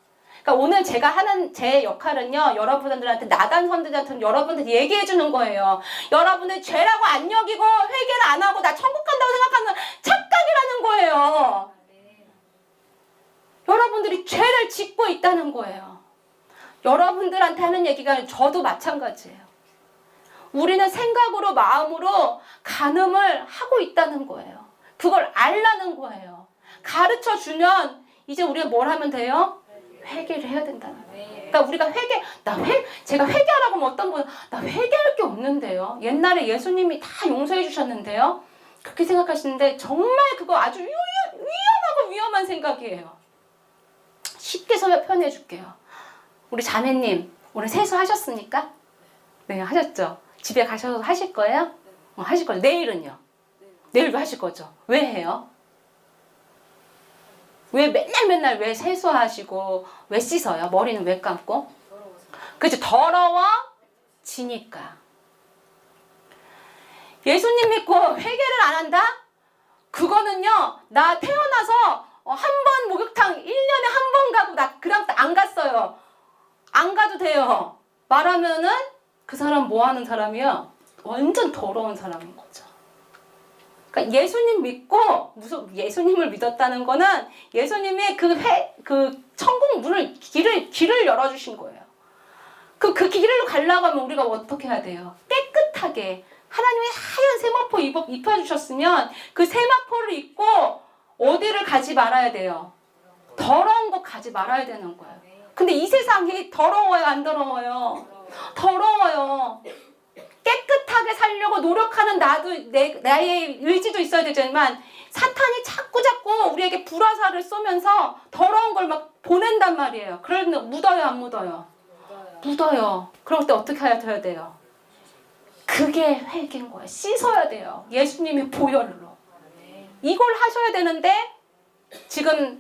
Speaker 1: 그러니까 오늘 제가 하는 제 역할은요. 여러분들한테 나단 선지자한테 여러분들 얘기해 주는 거예요. 여러분들 죄라고 안 여기고 회개를 안 하고 나 천국 간다고 생각하는 착각이라는 거예요. 여러분들이 죄를 짓고 있다는 거예요. 여러분들한테 하는 얘기가 저도 마찬가지예요. 우리는 생각으로 마음으로 간음을 하고 있다는 거예요. 그걸 알라는 거예요. 가르쳐 주면 이제 우리가 뭘 하면 돼요? 회개를 해야 된다는 거예요. 그러니까 우리가 제가 회개하라고 하면 어떤 분은 나 회개할 게 없는데요. 옛날에 예수님이 다 용서해 주셨는데요. 그렇게 생각하시는데 정말 그거 아주 위험하고 위험한 생각이에요. 쉽게 표현해 줄게요. 우리 자매님 오늘 세수하셨습니까? 네, 하셨죠. 집에 가셔서 하실 거예요? 하실 거죠. 내일은요? 내일도 하실 거죠. 왜 해요? 왜 맨날 왜 세수하시고 왜 씻어요? 머리는 왜 감고? 그렇죠. 더러워지니까. 예수님 믿고 회개를 안 한다? 그거는요. 나 태어나서 한 번 목욕탕 1년에 한 번 가고 나 그다음 안 갔어요. 안 가도 돼요. 말하면은 그 사람 뭐 하는 사람이야? 완전 더러운 사람인 거죠. 그러니까 예수님 믿고 예수님을 믿었다는 거는 예수님의 그 천국 문을 길을 열어주신 거예요. 그 길을 가려고 하면 우리가 어떻게 해야 돼요? 깨끗하게 하나님의 하얀 세마포 입혀주셨으면 그 세마포를 입고 어디를 가지 말아야 돼요? 더러운 곳 가지 말아야 되는 거예요. 근데 이 세상이 더러워요, 안 더러워요? 더러워요. 깨끗하게 살려고 노력하는 나의 의지도 있어야 되지만 사탄이 자꾸 우리에게 불화살을 쏘면서 더러운 걸 막 보낸단 말이에요. 그러면 묻어요, 안 묻어요? 묻어요. 그럴 때 어떻게 해야 돼요? 그게 회개인 거예요. 씻어야 돼요. 예수님의 보혈로. 이걸 하셔야 되는데 지금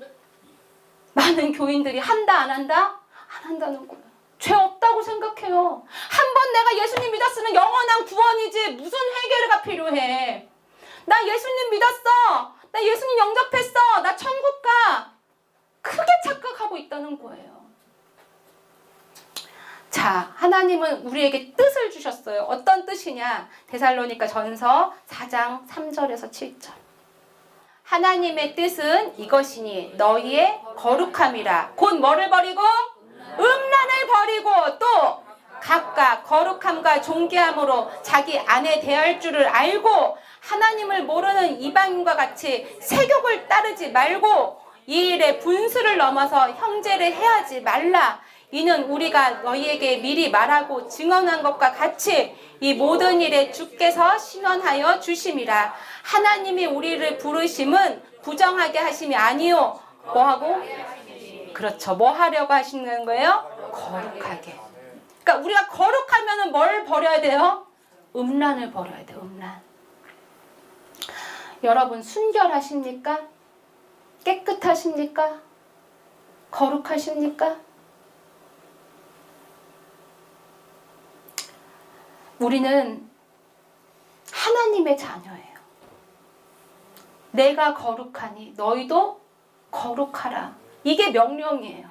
Speaker 1: 많은 교인들이 한다 안 한다? 안 한다는 거예요. 죄 없다고 생각해요. 한 번 내가 예수님 믿었으면 영원한 구원이지 무슨 회개가 필요해. 나 예수님 믿었어. 나 예수님 영접했어. 나 천국 가. 크게 착각하고 있다는 거예요. 자, 하나님은 우리에게 뜻을 주셨어요. 어떤 뜻이냐? 데살로니가 전서 4장 3절에서 7절. 하나님의 뜻은 이것이니 너희의 거룩함이라. 곧 뭐를 버리고? 음란을 버리고 또 각각 거룩함과 존귀함으로 자기 아내 대할 줄을 알고 하나님을 모르는 이방인과 같이 세욕을 따르지 말고 이 일에 분수를 넘어서 형제를 해하지 말라. 이는 우리가 너희에게 미리 말하고 증언한 것과 같이 이 모든 일에 주께서 신원하여 주심이라. 하나님이 우리를 부르심은 부정하게 하심이 아니요. 뭐하고? 그렇죠. 뭐 하려고 하시는 거예요? 거룩하게. 그러니까 우리가 거룩하면은 뭘 버려야 돼요? 음란을 버려야 돼요. 음란. 여러분 순결하십니까? 깨끗하십니까? 거룩하십니까? 우리는 하나님의 자녀예요. 내가 거룩하니 너희도 거룩하라. 이게 명령이에요.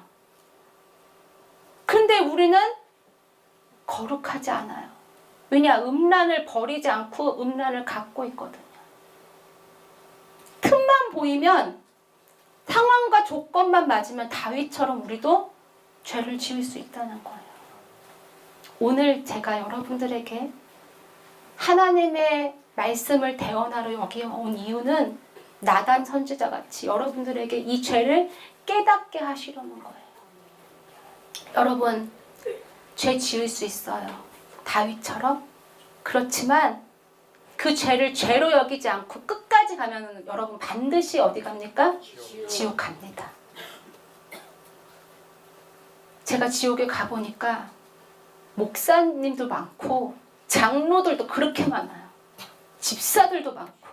Speaker 1: 근데 우리는 거룩하지 않아요. 왜냐? 음란을 버리지 않고 음란을 갖고 있거든요. 틈만 보이면 상황과 조건만 맞으면 다윗처럼 우리도 죄를 지을 수 있다는 거예요. 오늘 제가 여러분들에게 하나님의 말씀을 대언하러 여기 온 이유는 나단 선지자 같이 여러분들에게 이 죄를 깨닫게 하시려는 거예요. 여러분, 죄 지을 수 있어요. 다윗처럼. 그렇지만 그 죄를 죄로 여기지 않고 끝까지 가면 여러분 반드시 어디 갑니까? 지옥 갑니다. 제가 지옥에 가보니까 목사님도 많고 장로들도 그렇게 많아요. 집사들도 많고.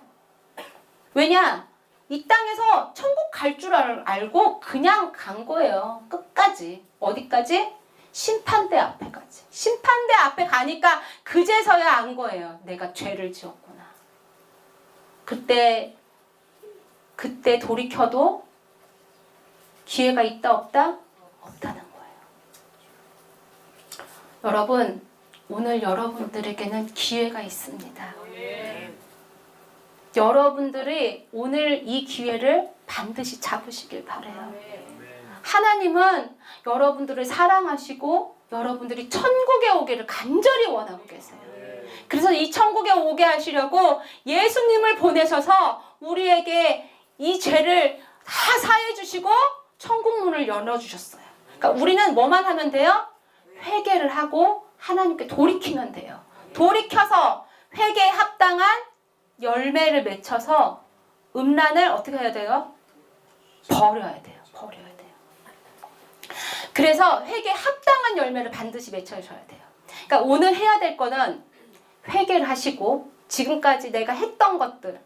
Speaker 1: 왜냐? 이 땅에서 천국 갈 줄 알고 그냥 간 거예요. 끝까지. 어디까지? 심판대 앞에까지. 심판대 앞에 가니까 그제서야 안 거예요. 내가 죄를 지었구나. 그때 돌이켜도 기회가 있다 없다? 없다는 거예요. 여러분, 오늘 여러분들에게는 기회가 있습니다. 여러분들이 오늘 이 기회를 반드시 잡으시길 바라요. 하나님은 여러분들을 사랑하시고 여러분들이 천국에 오기를 간절히 원하고 계세요. 그래서 이 천국에 오게 하시려고 예수님을 보내셔서 우리에게 이 죄를 다 사해 주시고 천국 문을 열어주셨어요. 그러니까 우리는 뭐만 하면 돼요? 회개를 하고 하나님께 돌이키면 돼요. 돌이켜서 회개에 합당한 열매를 맺혀서 음란을 어떻게 해야 돼요? 버려야 돼요. 버려야 돼요. 그래서 회개에 합당한 열매를 반드시 맺혀줘야 돼요. 그러니까 오늘 해야 될 거는 회개를 하시고 지금까지 내가 했던 것들,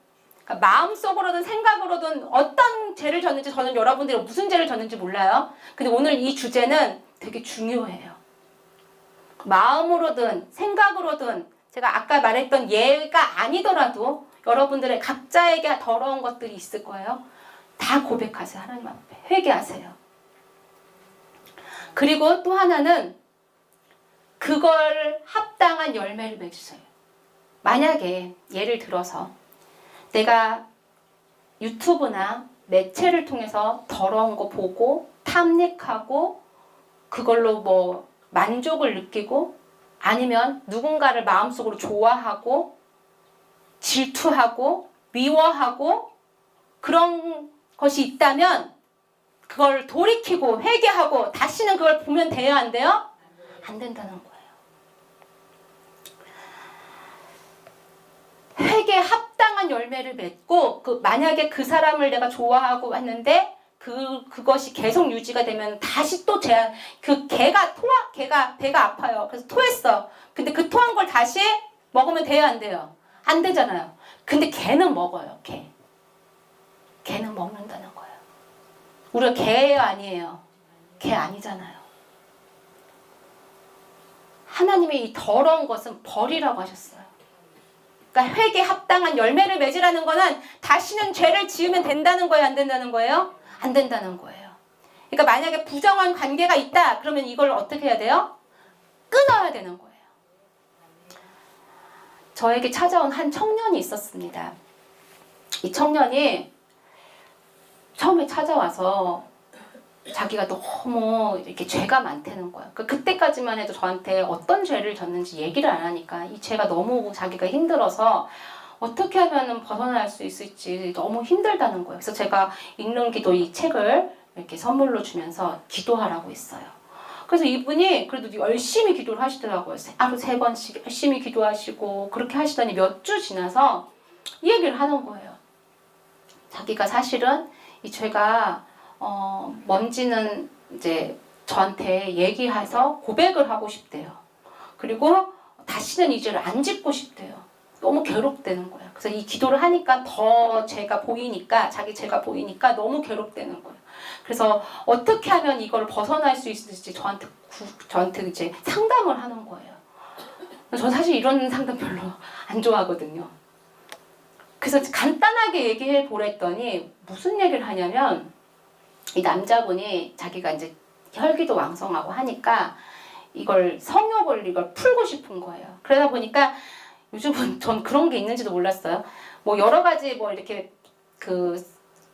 Speaker 1: 그러니까 마음속으로든 생각으로든 어떤 죄를 졌는지 저는 여러분들이 무슨 죄를 졌는지 몰라요. 근데 오늘 이 주제는 되게 중요해요. 마음으로든 생각으로든 제가 아까 말했던 예가 아니더라도 여러분들의 각자에게 더러운 것들이 있을 거예요. 다 고백하세요. 하나님 앞에. 회개하세요. 그리고 또 하나는 그걸 합당한 열매를 맺으세요. 만약에 예를 들어서 내가 유튜브나 매체를 통해서 더러운 거 보고 탐닉하고 그걸로 뭐 만족을 느끼고 아니면 누군가를 마음속으로 좋아하고 질투하고 미워하고 그런 것이 있다면 그걸 돌이키고 회개하고 다시는 그걸 보면 돼요? 안 돼요? 안 된다는 거예요. 회개에 합당한 열매를 맺고 만약에 그 사람을 내가 좋아하고 했는데 그것이 계속 유지가 되면 다시 또 개가 배가 아파요. 그래서 토했어. 근데 그 토한 걸 다시 먹으면 돼요? 안 돼요? 안 되잖아요. 근데 개는 먹어요. 개는 먹는다는 거예요. 우리가 개예요? 아니에요? 개 아니잖아요. 하나님의 이 더러운 것은 버리라고 하셨어요. 그러니까 회개에 합당한 열매를 맺으라는 거는 다시는 죄를 지으면 된다는 거예요? 안 된다는 거예요? 안 된다는 거예요. 그러니까 만약에 부정한 관계가 있다 그러면 이걸 어떻게 해야 돼요? 끊어야 되는 거예요. 저에게 찾아온 한 청년이 있었습니다. 이 청년이 처음에 찾아와서 자기가 너무 이렇게 죄가 많다는 거예요. 그때까지만 해도 저한테 어떤 죄를 졌는지 얘기를 안 하니까 이 죄가 너무 자기가 힘들어서 어떻게 하면 벗어날 수 있을지 너무 힘들다는 거예요. 그래서 제가 읽는 기도 이 책을 이렇게 선물로 주면서 기도하라고 했어요. 그래서 이분이 그래도 열심히 기도를 하시더라고요. 하루 3번씩 열심히 기도하시고 그렇게 하시더니 몇 주 지나서 이 얘기를 하는 거예요. 자기가 사실은 이 죄가 뭔지는 이제 저한테 얘기해서 고백을 하고 싶대요. 그리고 다시는 이 죄를 안 짓고 싶대요. 너무 괴롭대는 거예요. 그래서 이 기도를 하니까 더 죄가 보이니까, 자기 죄가 보이니까 너무 괴롭대는 거예요. 그래서 어떻게 하면 이걸 벗어날 수 있을지 저한테 이제 상담을 하는 거예요. 저는 사실 이런 상담 별로 안 좋아하거든요. 그래서 간단하게 얘기해 보랬더니 무슨 얘기를 하냐면, 이 남자분이 자기가 이제 혈기도 왕성하고 하니까 이걸 성욕을 풀고 싶은 거예요. 그러다 보니까 요즘은 전 그런 게 있는지도 몰랐어요. 뭐 여러 가지 뭐 이렇게 그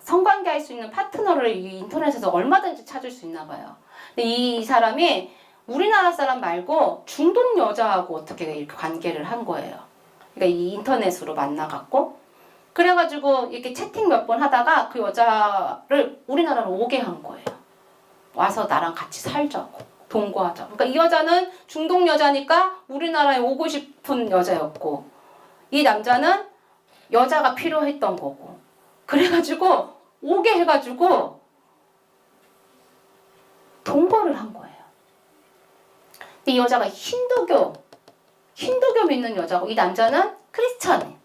Speaker 1: 성관계 할 수 있는 파트너를 이 인터넷에서 얼마든지 찾을 수 있나 봐요. 근데 이 사람이 우리나라 사람 말고 중동 여자하고 어떻게 이렇게 관계를 한 거예요. 그러니까 이 인터넷으로 만나갖고 그래가지고 이렇게 채팅 몇 번 하다가 그 여자를 우리나라로 오게 한 거예요. 와서 나랑 같이 살자고, 동거하자고. 그러니까 이 여자는 중동 여자니까 우리나라에 오고 싶은 여자였고, 이 남자는 여자가 필요했던 거고. 그래가지고 오게 해가지고 동거를 한 거예요. 근데 이 여자가 힌두교 믿는 여자고, 이 남자는 크리스찬.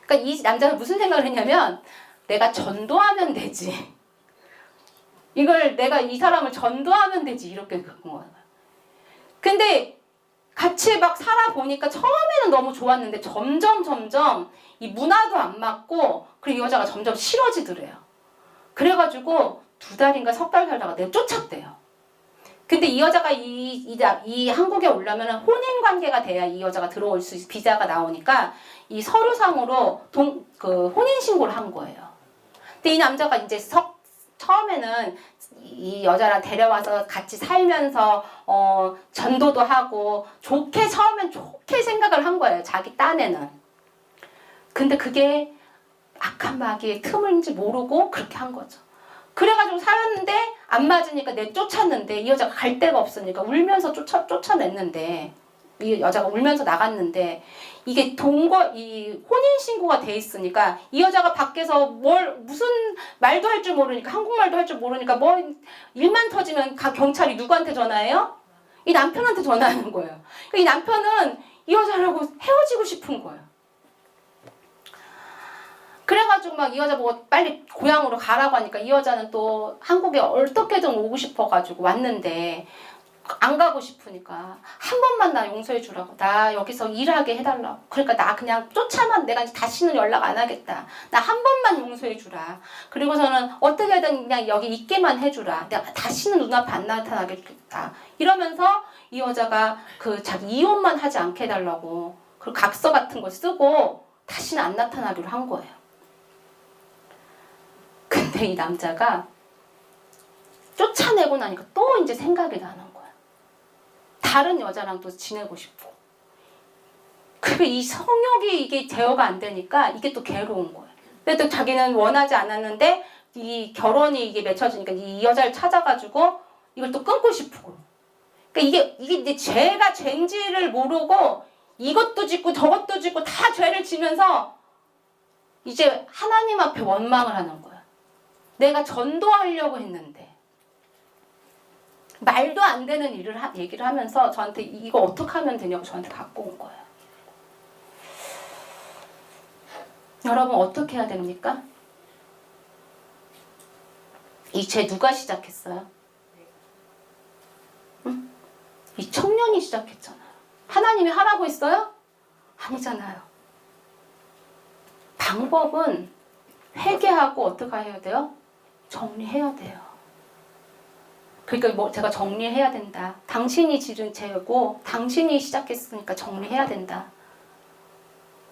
Speaker 1: 그러니까 이 남자는 무슨 생각을 했냐면, 내가 전도하면 되지. 이걸 내가 이 사람을 전도하면 되지. 이렇게 갖고 온 거예요. 근데 같이 막 살아보니까 처음에는 너무 좋았는데 점점 이 문화도 안 맞고, 그리고 이 여자가 점점 싫어지더래요. 그래가지고 2달인가 3달 살다가 내쫓았대요. 근데 이 여자가 이 한국에 오려면 혼인 관계가 돼야 이 여자가 들어올 수 있어. 비자가 나오니까 이 서류상으로 혼인 신고를 한 거예요. 근데 이 남자가 이제 처음에는 이 여자랑 데려와서 같이 살면서 전도도 하고 처음엔 좋게 생각을 한 거예요. 자기 딴에는. 근데 그게 악한 마귀의 틈인지 모르고 그렇게 한 거죠. 그래가지고 살았는데 안 맞으니까 내쫓았는데, 이 여자가 갈 데가 없으니까 울면서 쫓아냈는데, 이 여자가 울면서 나갔는데, 이게 이 혼인신고가 돼 있으니까 이 여자가 밖에서 무슨 말도 할 줄 모르니까, 한국말도 할 줄 모르니까 일만 터지면 경찰이 누구한테 전화해요? 이 남편한테 전화하는 거예요. 그러니까 이 남편은 이 여자라고 헤어지고 싶은 거예요. 그래가지고 막 이 여자 보고 빨리 고향으로 가라고 하니까 이 여자는 또 한국에 어떻게든 오고 싶어가지고 왔는데, 안 가고 싶으니까 한 번만 나 용서해 주라고, 나 여기서 일하게 해달라고. 그러니까 나 그냥 쫓아만, 내가 다시는 연락 안 하겠다, 나 한 번만 용서해 주라. 그리고서는 어떻게든 그냥 여기 있게만 해주라, 내가 다시는 눈앞에 안 나타나겠다. 이러면서 이 여자가 자기 이혼만 하지 않게 해달라고 그 각서 같은 거 쓰고 다시는 안 나타나기로 한 거예요. 근데 이 남자가 쫓아내고 나니까 또 이제 생각이 나는 거예요. 다른 여자랑 또 지내고 싶고. 그리고 이 성욕이 이게 제어가 안 되니까 이게 또 괴로운 거예요. 근데 또 자기는 원하지 않았는데 이 결혼이 이게 맺혀지니까 이 여자를 찾아가지고 이걸 또 끊고 싶고. 그러니까 이게 이제 죄가 죄인지를 모르고 이것도 짓고 저것도 짓고 다 죄를 지면서 이제 하나님 앞에 원망을 하는 거예요. 내가 전도하려고 했는데. 말도 안 되는 얘기를 하면서 저한테 이거 어떻게 하면 되냐고 저한테 갖고 온 거예요. 여러분, 어떻게 해야 됩니까? 이 죄 누가 시작했어요? 응? 이 청년이 시작했잖아요. 하나님이 하라고 했어요? 아니잖아요. 방법은 회개하고 어떻게 해야 돼요? 정리해야 돼요. 그러니까 제가 정리해야 된다. 당신이 지은 죄고 당신이 시작했으니까 정리해야 된다.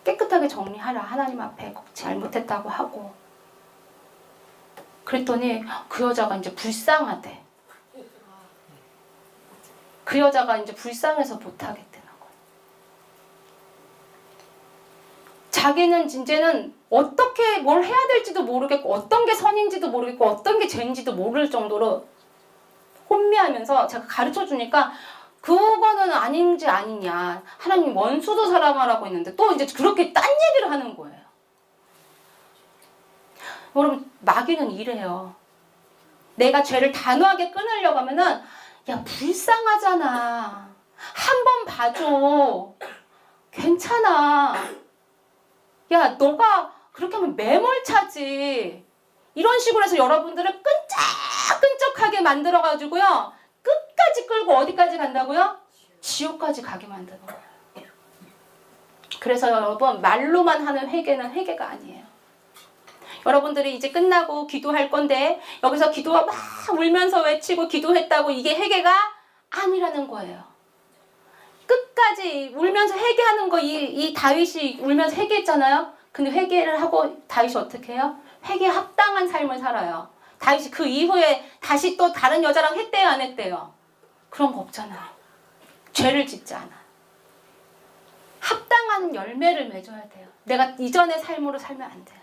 Speaker 1: 깨끗하게 정리하라. 하나님 앞에 잘못했다고 하고. 그랬더니 그 여자가 이제 불쌍하대. 그 여자가 이제 불쌍해서 못하겠다는 거예요. 자기는 이제는 어떻게 뭘 해야 될지도 모르겠고, 어떤 게 선인지도 모르겠고, 어떤 게 죄인지도 모를 정도로 혼미하면서 제가 가르쳐 주니까 그거는 아닌지 아니냐. 하나님 원수도 사랑하라고 했는데 또 이제 그렇게 딴 얘기를 하는 거예요. 여러분 마귀는 이래요. 내가 죄를 단호하게 끊으려고 하면은 야 불쌍하잖아. 한 번 봐줘. 괜찮아. 야 너가 그렇게 하면 매몰차지. 이런 식으로 해서 여러분들을 끈적끈적하게 만들어가지고요. 끝까지 끌고 어디까지 간다고요? 지옥까지 가게 만드는 거예요. 그래서 여러분 말로만 하는 회개는 회개가 아니에요. 여러분들이 이제 끝나고 기도할 건데 여기서 기도가 막 울면서 외치고 기도했다고 이게 회개가 아니라는 거예요. 끝까지 울면서 회개하는 거 이 다윗이 울면서 회개했잖아요. 근데 회개를 하고 다윗이 어떻게 해요? 회개에 합당한 삶을 살아요. 다윗이 그 이후에 다시 또 다른 여자랑 했대요, 안 했대요? 그런 거 없잖아요. 죄를 짓지 않아. 합당한 열매를 맺어야 돼요. 내가 이전의 삶으로 살면 안 돼요.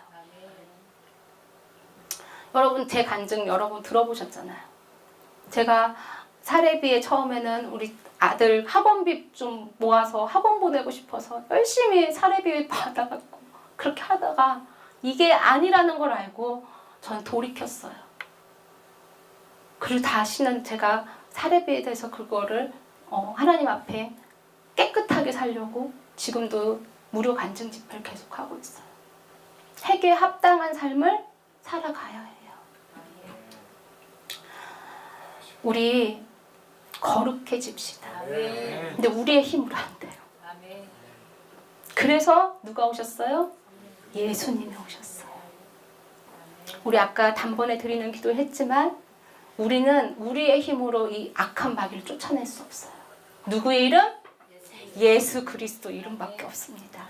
Speaker 1: 여러분 제 간증 여러분 들어보셨잖아요. 제가 사례비에 처음에는 우리 아들 학원비 좀 모아서 학원 보내고 싶어서 열심히 사례비 받아갖고 그렇게 하다가 이게 아니라는 걸 알고 전 돌이켰어요. 그리고 다시는 제가 사례비에 대해서 그거를 하나님 앞에 깨끗하게 살려고 지금도 무료 간증 집회를 계속하고 있어요. 회개에 합당한 삶을 살아가야 해요. 우리 거룩해집시다. 근데 우리의 힘으로 안 돼요. 그래서 누가 오셨어요? 예수님이 오셨어요. 우리 아까 단번에 드리는 기도 했지만 우리는 우리의 힘으로 이 악한 마귀를 쫓아낼 수 없어요. 누구의 이름? 예수 그리스도 이름밖에 없습니다.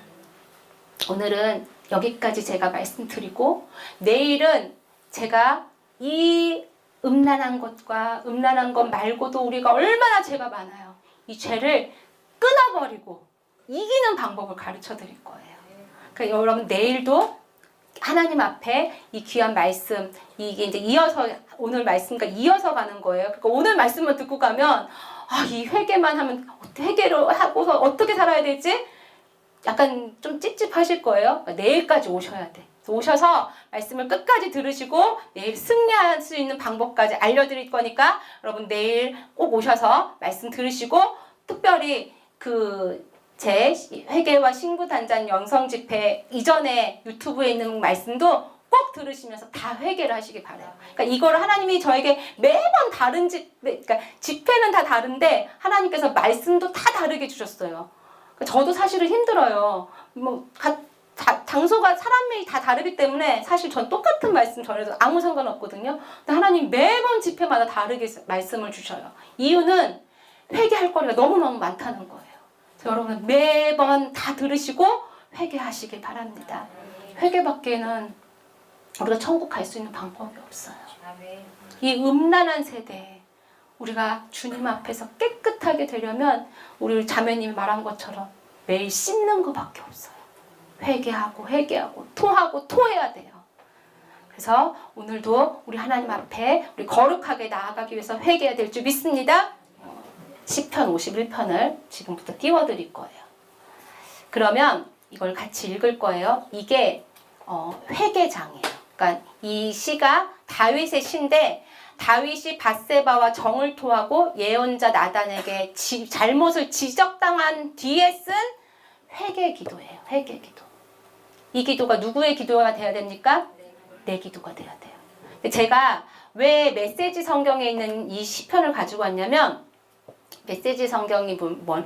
Speaker 1: 오늘은 여기까지 제가 말씀드리고 내일은 제가 이 음란한 것과 음란한 것 말고도 우리가 얼마나 죄가 많아요. 이 죄를 끊어버리고 이기는 방법을 가르쳐 드릴 거예요. 그러니까 여러분 내일도 하나님 앞에 이 귀한 말씀 이게 이제 이어서 오늘 말씀과 이어서 가는 거예요. 그러니까 오늘 말씀만 듣고 가면 이 회개만 하면 회개를 하고서 어떻게 살아야 되지? 약간 좀 찝찝하실 거예요. 그러니까 내일까지 오셔야 돼. 오셔서 말씀을 끝까지 들으시고 내일 승리할 수 있는 방법까지 알려드릴 거니까 여러분 내일 꼭 오셔서 말씀 들으시고 특별히 제 회개와 신구단장 영성 집회 이전에 유튜브에 있는 말씀도 꼭 들으시면서 다 회개를 하시기 바라요. 그러니까 이거를 하나님이 저에게 매번 다른 그러니까 집회는 다 다른데 하나님께서 말씀도 다 다르게 주셨어요. 그러니까 저도 사실은 힘들어요. 장소가 사람이 다 다르기 때문에 사실 전 똑같은 말씀 전해도 아무 상관없거든요. 근데 하나님 매번 집회마다 다르게 말씀을 주셔요. 이유는 회개할 거리가 너무너무 많다는 거예요. 여러분 매번 다 들으시고 회개하시길 바랍니다. 회개밖에는 우리가 천국 갈 수 있는 방법이 없어요. 이 음란한 세대에 우리가 주님 앞에서 깨끗하게 되려면 우리 자매님이 말한 것처럼 매일 씻는 것밖에 없어요. 회개하고 토하고 토해야 돼요. 그래서 오늘도 우리 하나님 앞에 우리 거룩하게 나아가기 위해서 회개해야 될 줄 믿습니다. 시편 51편을 지금부터 띄워드릴 거예요. 그러면 이걸 같이 읽을 거예요. 이게 회개장이에요. 그러니까 이 시가 다윗의 시인데 다윗이 밧세바와 정을 토하고 예언자 나단에게 잘못을 지적당한 뒤에 쓴 회개 기도예요. 회개 기도. 이 기도가 누구의 기도가 돼야 됩니까? 내 기도가 돼야 돼요. 근데 제가 왜 메시지 성경에 있는 이 시편을 가지고 왔냐면 메시지 성경이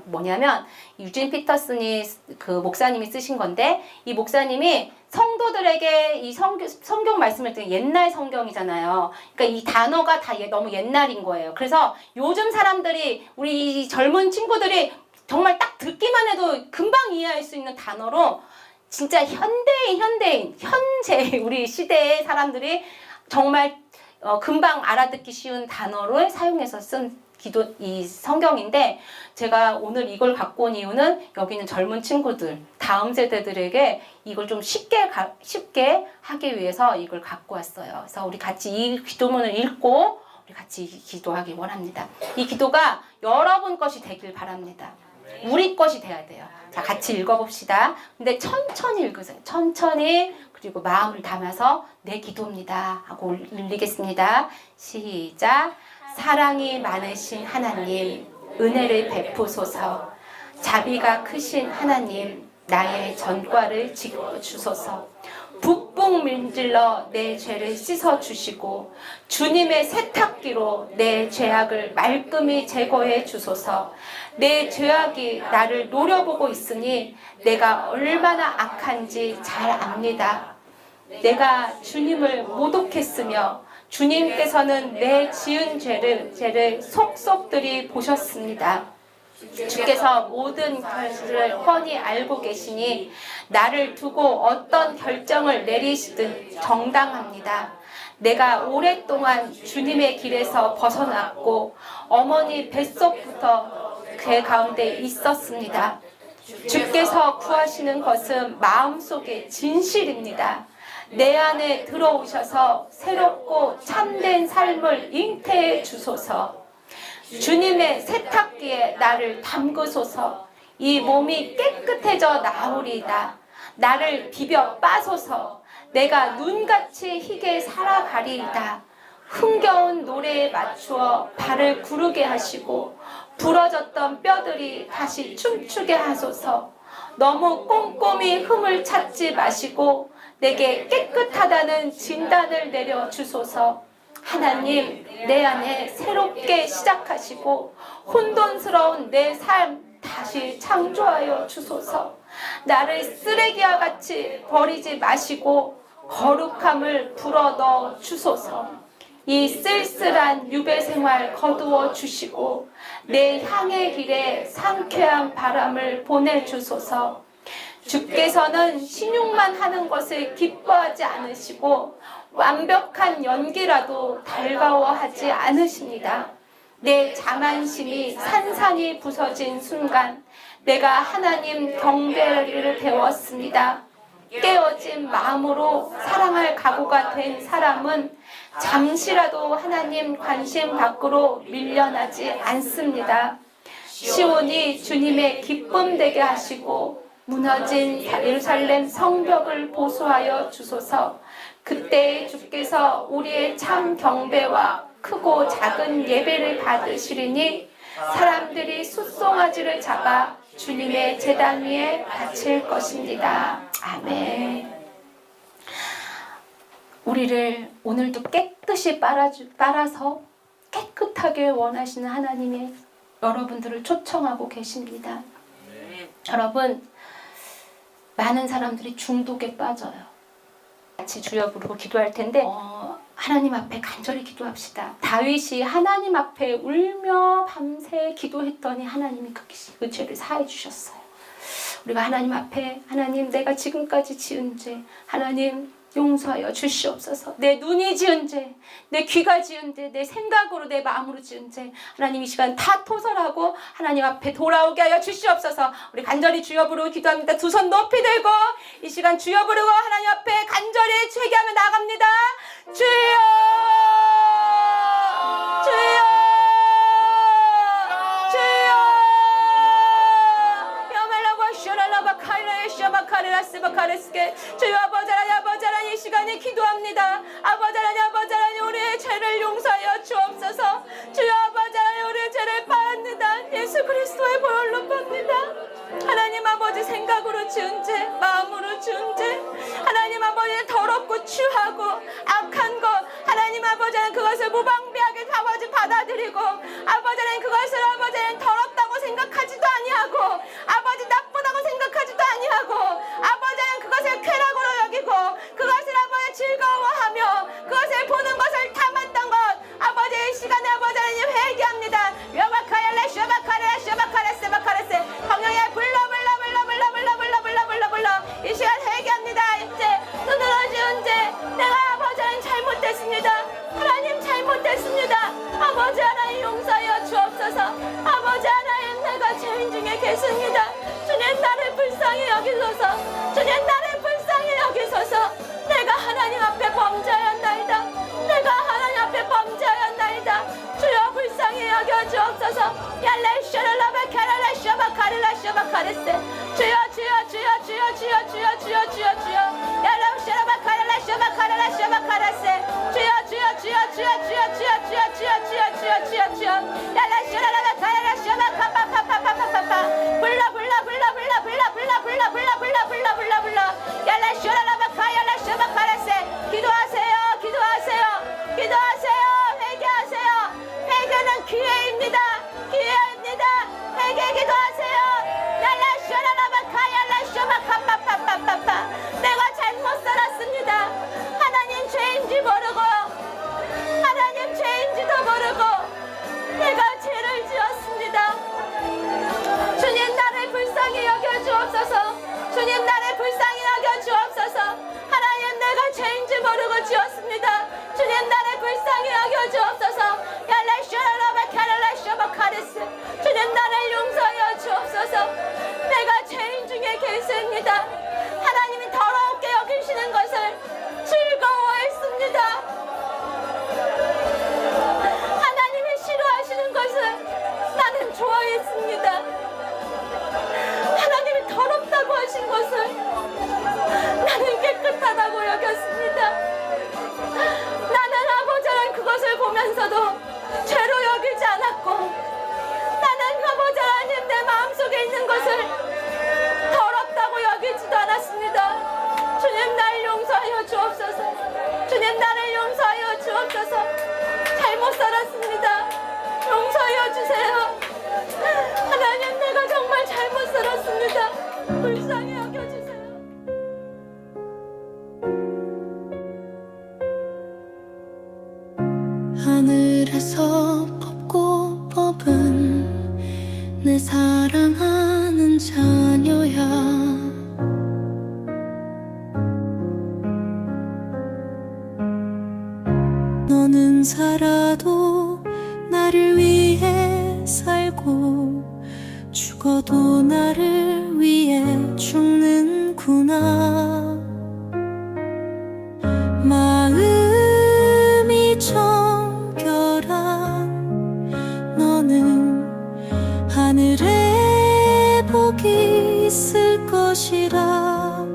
Speaker 1: 뭐냐면 유진 피터슨이 그 목사님이 쓰신 건데 이 목사님이 성도들에게 이 성경 말씀을 듣는 옛날 성경이잖아요. 그러니까 이 단어가 다 너무 옛날인 거예요. 그래서 요즘 사람들이 우리 젊은 친구들이 정말 딱 듣기만 해도 금방 이해할 수 있는 단어로 진짜 현재 우리 시대의 사람들이 정말 금방 알아듣기 쉬운 단어를 사용해서 쓴 이 성경인데 제가 오늘 이걸 갖고 온 이유는 여기 있는 젊은 친구들, 다음 세대들에게 이걸 좀 쉽게 하기 위해서 이걸 갖고 왔어요. 그래서 우리 같이 이 기도문을 읽고 우리 같이 기도하기 원합니다. 이 기도가 여러분 것이 되길 바랍니다. 우리 것이 돼야 돼요. 자, 같이 읽어봅시다. 근데 천천히 읽으세요. 천천히. 그리고 마음을 담아서 내 기도입니다 하고 읽겠습니다. 시작. 사랑이 많으신 하나님, 은혜를 베푸소서. 자비가 크신 하나님, 나의 전과를 지켜주소서. 북북 문질러 내 죄를 씻어주시고 주님의 세탁기로 내 죄악을 말끔히 제거해 주소서. 내 죄악이 나를 노려보고 있으니 내가 얼마나 악한지 잘 압니다. 내가 주님을 모독했으며 주님께서는 내 지은 죄를 속속들이 보셨습니다. 주께서 모든 것을 뻔히 알고 계시니 나를 두고 어떤 결정을 내리시든 정당합니다. 내가 오랫동안 주님의 길에서 벗어났고 어머니 뱃속부터 그 가운데 있었습니다. 주께서 구하시는 것은 마음속의 진실입니다. 내 안에 들어오셔서 새롭고 참된 삶을 잉태해 주소서. 주님의 세탁기에 나를 담그소서. 이 몸이 깨끗해져 나오리이다. 나를 비벼 빠소서. 내가 눈같이 희게 살아가리이다. 흥겨운 노래에 맞추어 발을 구르게 하시고 부러졌던 뼈들이 다시 춤추게 하소서. 너무 꼼꼼히 흠을 찾지 마시고 내게 깨끗하다는 진단을 내려주소서. 하나님, 내 안에 새롭게 시작하시고 혼돈스러운 내 삶 다시 창조하여 주소서. 나를 쓰레기와 같이 버리지 마시고 거룩함을 불어넣어 주소서. 이 쓸쓸한 유배 생활 거두어 주시고 내 향의 길에 상쾌한 바람을 보내주소서. 주께서는 신용만 하는 것을 기뻐하지 않으시고 완벽한 연기라도 달가워하지 않으십니다. 내 자만심이 산산이 부서진 순간 내가 하나님 경배를 배웠습니다. 깨어진 마음으로 사랑할 각오가 된 사람은 잠시라도 하나님 관심 밖으로 밀려나지 않습니다. 시온이 주님의 기쁨 되게 하시고 무너진 예루살렘 성벽을 보수하여 주소서. 그때 주께서 우리의 참 경배와 크고 작은 예배를 받으시리니 사람들이 숫송아지를 잡아 주님의 제단 위에 바칠 것입니다. 아멘. 우리를 오늘도 깨끗이 빨아서 깨끗하게 원하시는 하나님의 여러분들을 초청하고 계십니다. 여러분, 많은 사람들이 중독에 빠져요. 같이 주여 부르고 기도할 텐데 하나님 앞에 간절히 기도합시다. 다윗이 하나님 앞에 울며 밤새 기도했더니 하나님이 그 죄를 사해 주셨어요. 우리가 하나님 앞에 하나님, 내가 지금까지 지은 죄 하나님 용서하여 주시옵소서. 내 눈이 지은 죄, 내 귀가 지은 죄, 내 생각으로 내 마음으로 지은 죄 하나님 이 시간 다 토설하고 하나님 앞에 돌아오게 하여 주시옵소서. 우리 간절히 주여 부르고 기도합니다. 두 손 높이 들고 이 시간 주여 부르고 하나님 앞에 간절히 회개하며 나갑니다. 주여, 주여, 주여. 주여 아버지 하나님 이 시간에 기도합니다. 아버지 하나님 우리의 죄를 용서하여 주옵소서. 주여 아버지 하나님 우리의 죄를 받는다. 예수 그리스도의 보혈로 받는다. 하나님 아버지 생각으로 지은 죄, 마음으로 지은 죄 하나님 아버지 더럽고 추하고 악한 것 하나님 아버지 하나님 그것을 무방비하게 아버지 받아들이고 아버지 하나님 그것을 아버지 하나님 더럽다고 생각하지도 아니하고 아버지 나쁘다고 생각하지도 아니하고 아버지 하나님 그것을 쾌락으로 여기고 그것을 아버지 즐거워하며 그것을 보는 것을 탐했던 것 아버지 이 시간에 아버지 하나님 회개합니다. 여바카야레 셔바카레 셔바카레 세바카레세 성령의 불러 이 시간 회개합니다. 이제 눈으로 지은 죄 내가 아버지 하나님 잘못됐습니다. 하나님 잘못됐습니다. 아버지 하나님 용서하여 주옵소서. 아버지 하나님 내가 죄인 중에 계십니다. 불쌍히 여겨 주옵소서. 얄라샤라바 카랄라샤바 카레스. 주님 나를 용서하여 주옵소서. 내가 죄인 중에 개수입니다. 하나님이 더럽게 여기시는 것을 즐거워했습니다. 하나님이 싫어하시는 것을 나는 좋아했습니다. 하나님이 더럽다고 하신 것을 나는 깨끗하다고 여겼습니다. 나는 아버지는 그것을 보면서도 죄로 여기지 않았고, 나는 아버지 하나님 내 마음속에 있는 것을 더럽다고 여기지도 않았습니다. 주님 날 용서하여 주옵소서. 주님 나를 용서하여 주옵소서. 잘못 살았습니다. 용서하여 주세요. 하나님 내가 정말 잘못 살았습니다. 불쌍히 여겨주세요.
Speaker 4: 하늘에서 뽑고 뽑은 내 사랑하는 자녀야. 너는 살아도 나를 위해 살고 죽어도 나를 위해 죽는구나. 마음이 정결한 너는 하늘에 복이 있을 것이라.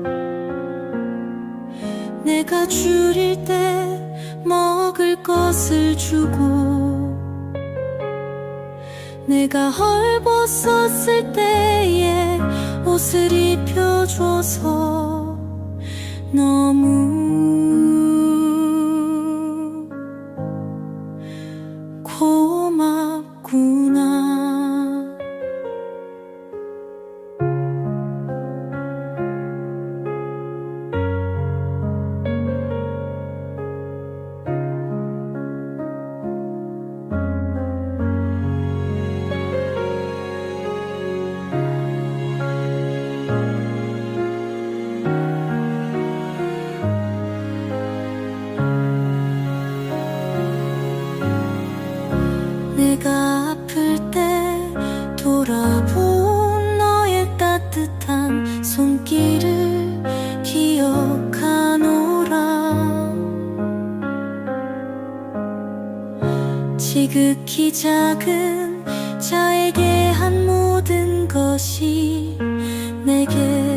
Speaker 4: 내가 줄일 때 먹을 것을 주고 내가 헐벗었을 때에 옷을 입혀줘서 너무 고맙구나. 내가 아플 때 돌아본 너의 따뜻한 손길을 기억하노라. 지극히 작은 자에게 한 모든 것이 내게